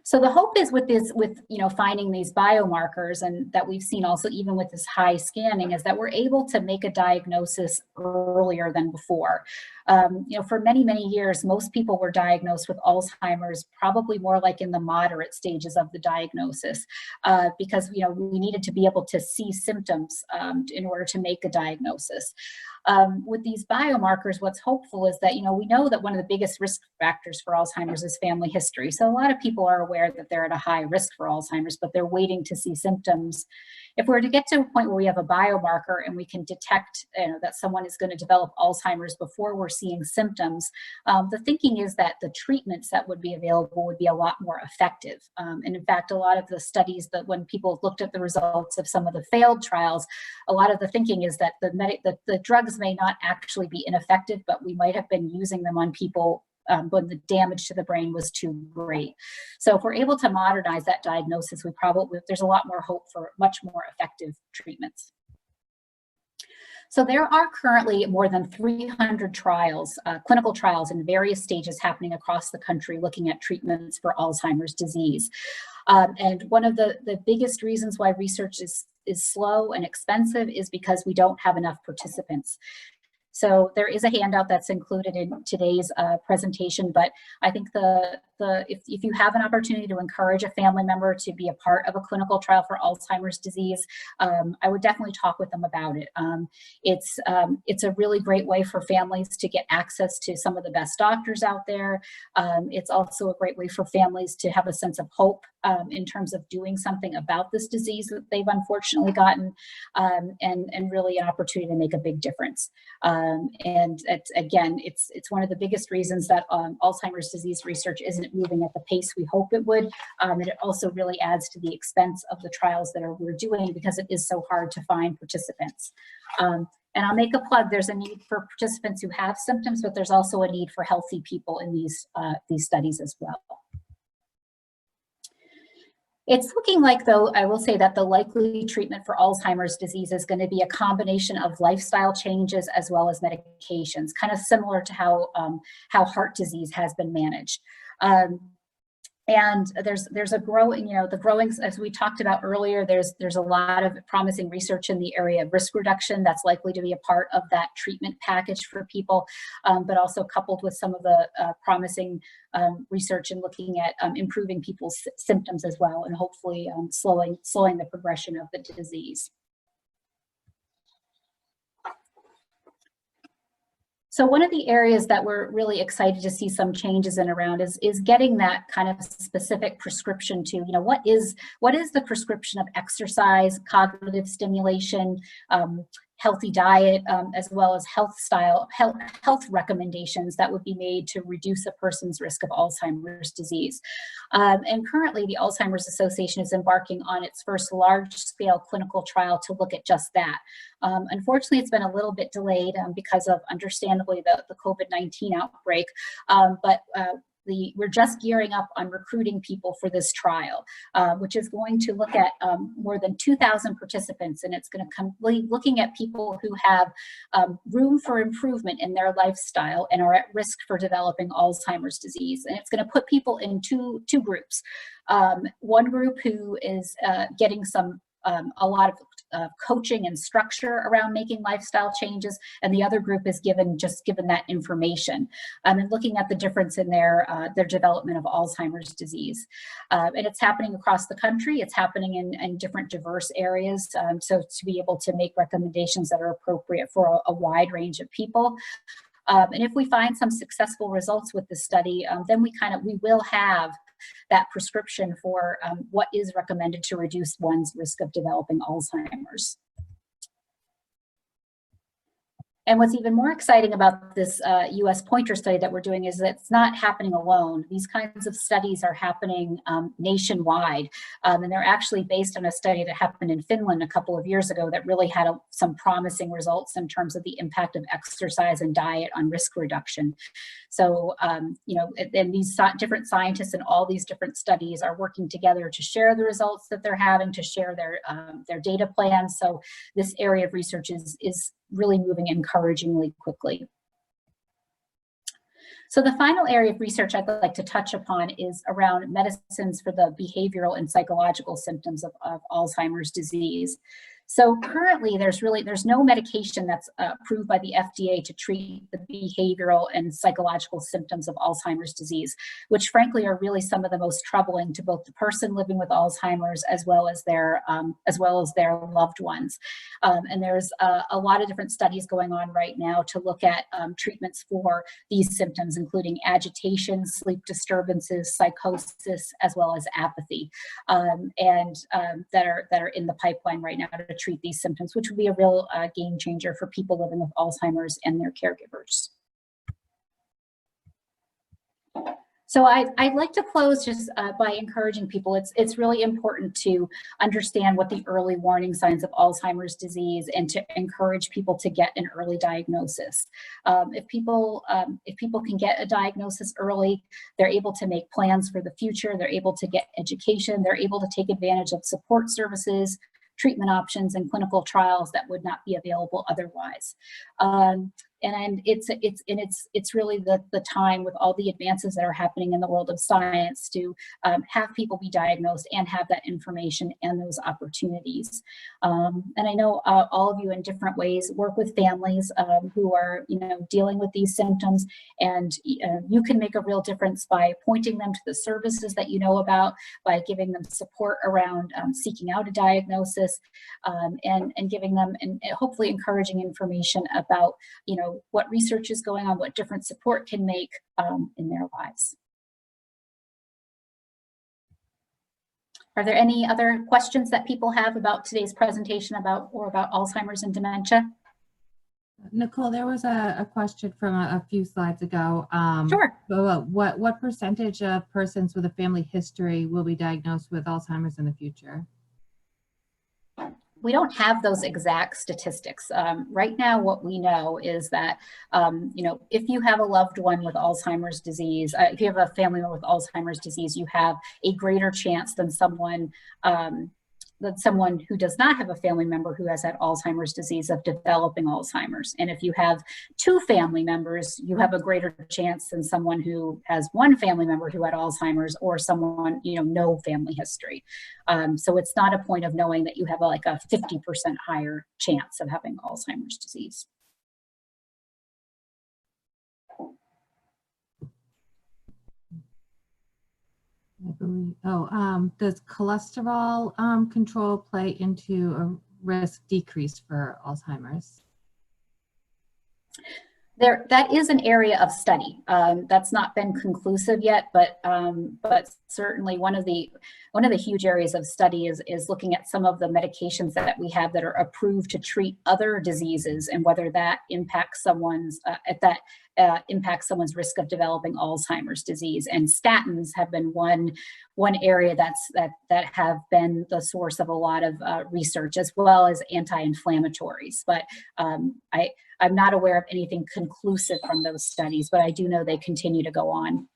So the hope is with you know, finding these biomarkers, and that we've seen also even with this high scanning, is that we're able to make a diagnosis earlier than before. You know, for many, many years, most people were diagnosed with Alzheimer's probably more like in the moderate stages of the diagnosis, because, you know, we needed to be able to see symptoms in order to make a diagnosis. With these biomarkers, what's hopeful is that, you know, we know that one of the biggest risk factors for Alzheimer's is family history. So a lot of people are aware that they're at a high risk for Alzheimer's, but they're waiting to see symptoms. If we're to get to a point where we have a biomarker and we can detect, you know, that someone is going to develop Alzheimer's before we're seeing symptoms, the thinking is that the treatments that would be available would be a lot more effective. And in fact, a lot of the studies that when people looked at the results of some of the failed trials, a lot of the thinking is that the drugs may not actually be ineffective, but we might have been using them on people when the damage to the brain was too great. So if we're able to modernize that diagnosis, there's a lot more hope for much more effective treatments. So there are currently more than 300 trials, clinical trials in various stages happening across the country looking at treatments for Alzheimer's disease. And one of the biggest reasons why research is slow and expensive is because we don't have enough participants. So there is a handout that's included in today's presentation, but I think if you have an opportunity to encourage a family member to be a part of a clinical trial for Alzheimer's disease, I would definitely talk with them about it. It's a really great way for families to get access to some of the best doctors out there. It's also a great way for families to have a sense of hope in terms of doing something about this disease that they've unfortunately gotten, and really an opportunity to make a big difference. And it's one of the biggest reasons that Alzheimer's disease research isn't moving at the pace we hope it would. And it also really adds to the expense of the trials that we're doing, because it is so hard to find participants. And I'll make a plug, there's a need for participants who have symptoms, but there's also a need for healthy people in these studies as well. It's looking like, though, I will say that the likely treatment for Alzheimer's disease is going to be a combination of lifestyle changes as well as medications, kind of similar to how heart disease has been managed. And there's a growing, the growing, as we talked about earlier, there's a lot of promising research in the area of risk reduction that's likely to be a part of that treatment package for people, but also coupled with some of the promising research in looking at improving people's symptoms as well, and hopefully slowing the progression of the disease. So one of the areas that we're really excited to see some changes in around is getting that kind of specific prescription to, what is the prescription of exercise, cognitive stimulation, healthy diet, as well as health recommendations that would be made to reduce a person's risk of Alzheimer's disease. And currently, the Alzheimer's Association is embarking on its first large-scale clinical trial to look at just that. Unfortunately, it's been a little bit delayed because of, understandably, the COVID-19 outbreak, but we're just gearing up on recruiting people for this trial, which is going to look at more than 2,000 participants, and it's going to be looking at people who have room for improvement in their lifestyle and are at risk for developing Alzheimer's disease. And it's going to put people in two groups. One group who is getting a lot of coaching and structure around making lifestyle changes, and the other group is given that information and looking at the difference in their development of Alzheimer's disease. And it's happening across the country. It's happening in different diverse areas, so to be able to make recommendations that are appropriate for a wide range of people. And if we find some successful results with the study, then we will have that prescription for what is recommended to reduce one's risk of developing Alzheimer's. And what's even more exciting about this US pointer study that we're doing is that it's not happening alone. These kinds of studies are happening nationwide, and they're actually based on a study that happened in Finland a couple of years ago that really had some promising results in terms of the impact of exercise and diet on risk reduction. So, and these different scientists in all these different studies are working together to share the results that they're having, to share their data plans. So this area of research is really moving encouragingly quickly. So the final area of research I'd like to touch upon is around medicines for the behavioral and psychological symptoms of Alzheimer's disease. So currently, there's no medication that's approved by the FDA to treat the behavioral and psychological symptoms of Alzheimer's disease, which frankly are really some of the most troubling to both the person living with Alzheimer's as well as their loved ones. And there's a lot of different studies going on right now to look at treatments for these symptoms, including agitation, sleep disturbances, psychosis, as well as apathy, that are in the pipeline right now to treat these symptoms, which would be a real game changer for people living with Alzheimer's and their caregivers. So I'd like to close just by encouraging people. It's really important to understand what the early warning signs of Alzheimer's disease and to encourage people to get an early diagnosis. If people can get a diagnosis early, they're able to make plans for the future. They're able to get education. They're able to take advantage of support services, treatment options, and clinical trials that would not be available otherwise. And it's really the time with all the advances that are happening in the world of science to have people be diagnosed and have that information and those opportunities. And I know all of you in different ways work with families who are dealing with these symptoms, and you can make a real difference by pointing them to the services that you know about, by giving them support around seeking out a diagnosis, and giving them and hopefully encouraging information about what research is going on, what different support can make in their lives. Are there any other questions that people have about today's presentation about Alzheimer's and dementia? Nicole, there was a question from a few slides ago. Sure. What percentage of persons with a family history will be diagnosed with Alzheimer's in the future? we don't have those exact statistics. Right now, what we know is that, if you have a loved one with Alzheimer's disease, if you have a family member with Alzheimer's disease, you have a greater chance than someone who does not have a family member who has had Alzheimer's disease of developing Alzheimer's. And if you have two family members, you have a greater chance than someone who has one family member who had Alzheimer's, or someone, no family history. So it's not a point of knowing that you have like a 50% higher chance of having Alzheimer's disease. I believe, does cholesterol control play into a risk decrease for Alzheimer's? That is an area of study that's not been conclusive yet, but certainly one of the huge areas of study is looking at some of the medications that we have that are approved to treat other diseases, and whether that impacts someone's risk of developing Alzheimer's disease. And statins have been one area that have been the source of a lot of research, as well as anti-inflammatories. But I'm not aware of anything conclusive from those studies, but I do know they continue to go on.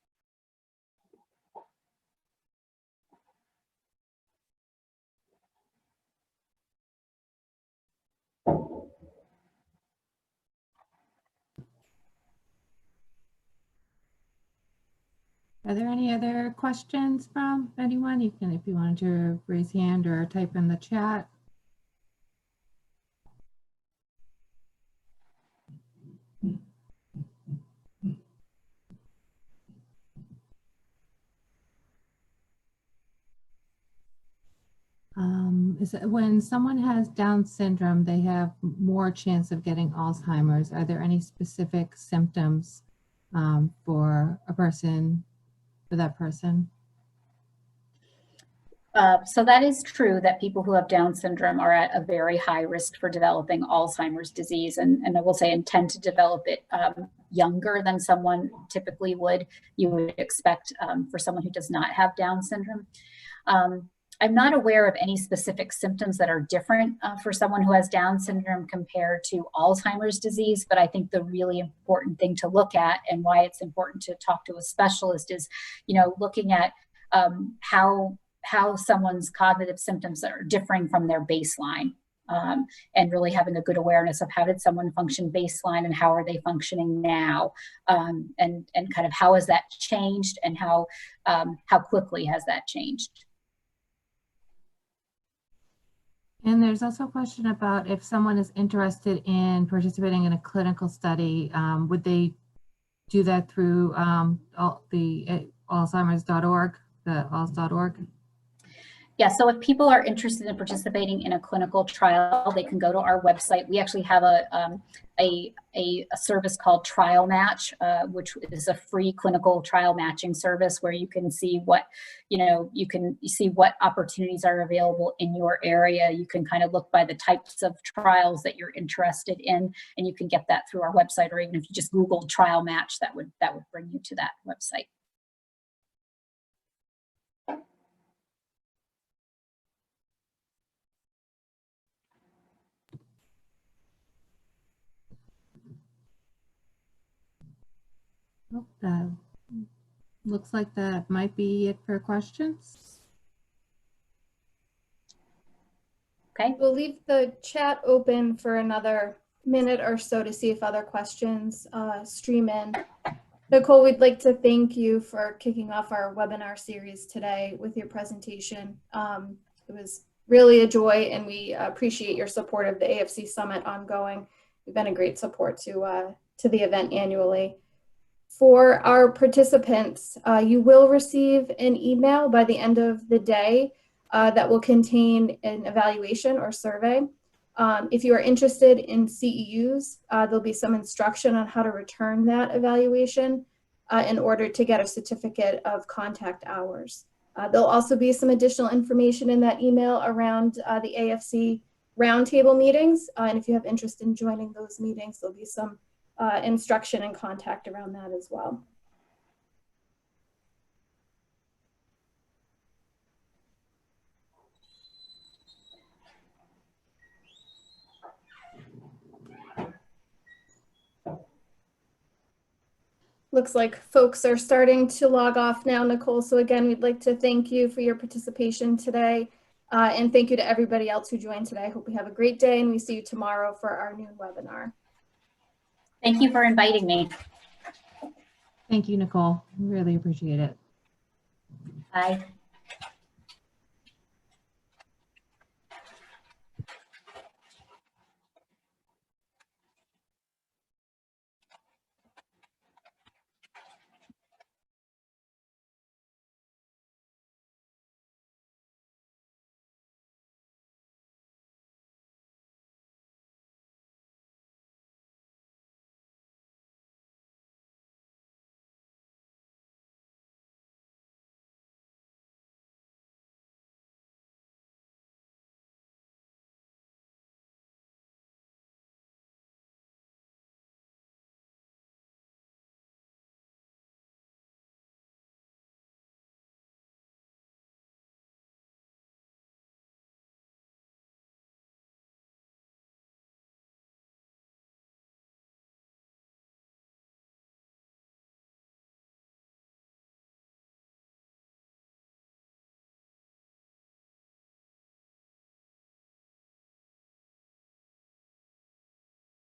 Are there any other questions from anyone? You can, if you wanted to raise hand or type in the chat. Is it when someone has Down syndrome, they have more chance of getting Alzheimer's? Are there any specific symptoms for that person? So that is true, that people who have Down syndrome are at a very high risk for developing Alzheimer's disease, and I will say, and tend to develop it younger than someone typically would. You would expect for someone who does not have Down syndrome. I'm not aware of any specific symptoms that are different for someone who has Down syndrome compared to Alzheimer's disease, but I think the really important thing to look at, and why it's important to talk to a specialist, is, looking at how someone's cognitive symptoms are differing from their baseline, and really having a good awareness of how did someone function baseline and how are they functioning now, and kind of how has that changed, and how quickly has that changed. And there's also a question about if someone is interested in participating in a clinical study, would they do that through the Alzheimer's.org, the alz.org? Yeah, so if people are interested in participating in a clinical trial, they can go to our website. We actually have a service called Trial Match, which is a free clinical trial matching service where you can see what, you see what opportunities are available in your area. You can kind of look by the types of trials that you're interested in, and you can get that through our website, or even if you just Google Trial Match, that would bring you to that website. Oh, that looks like that might be it for questions. Okay. We'll leave the chat open for another minute or so to see if other questions stream in. Nicole, we'd like to thank you for kicking off our webinar series today with your presentation. It was really a joy, and we appreciate your support of the AFC Summit ongoing. You've been a great support to the event annually. For our participants, you will receive an email by the end of the day that will contain an evaluation or survey. If you are interested in CEUs, there'll be some instruction on how to return that evaluation in order to get a certificate of contact hours. There'll also be some additional information in that email around the AFC roundtable meetings. And if you have interest in joining those meetings, there'll be some instruction and contact around that as well. Looks like folks are starting to log off now, Nicole. So again, we'd like to thank you for your participation today. And thank you to everybody else who joined today. I hope we have a great day and we see you tomorrow for our noon webinar. Thank you for inviting me. Thank you, Nicole. Really appreciate it. Bye.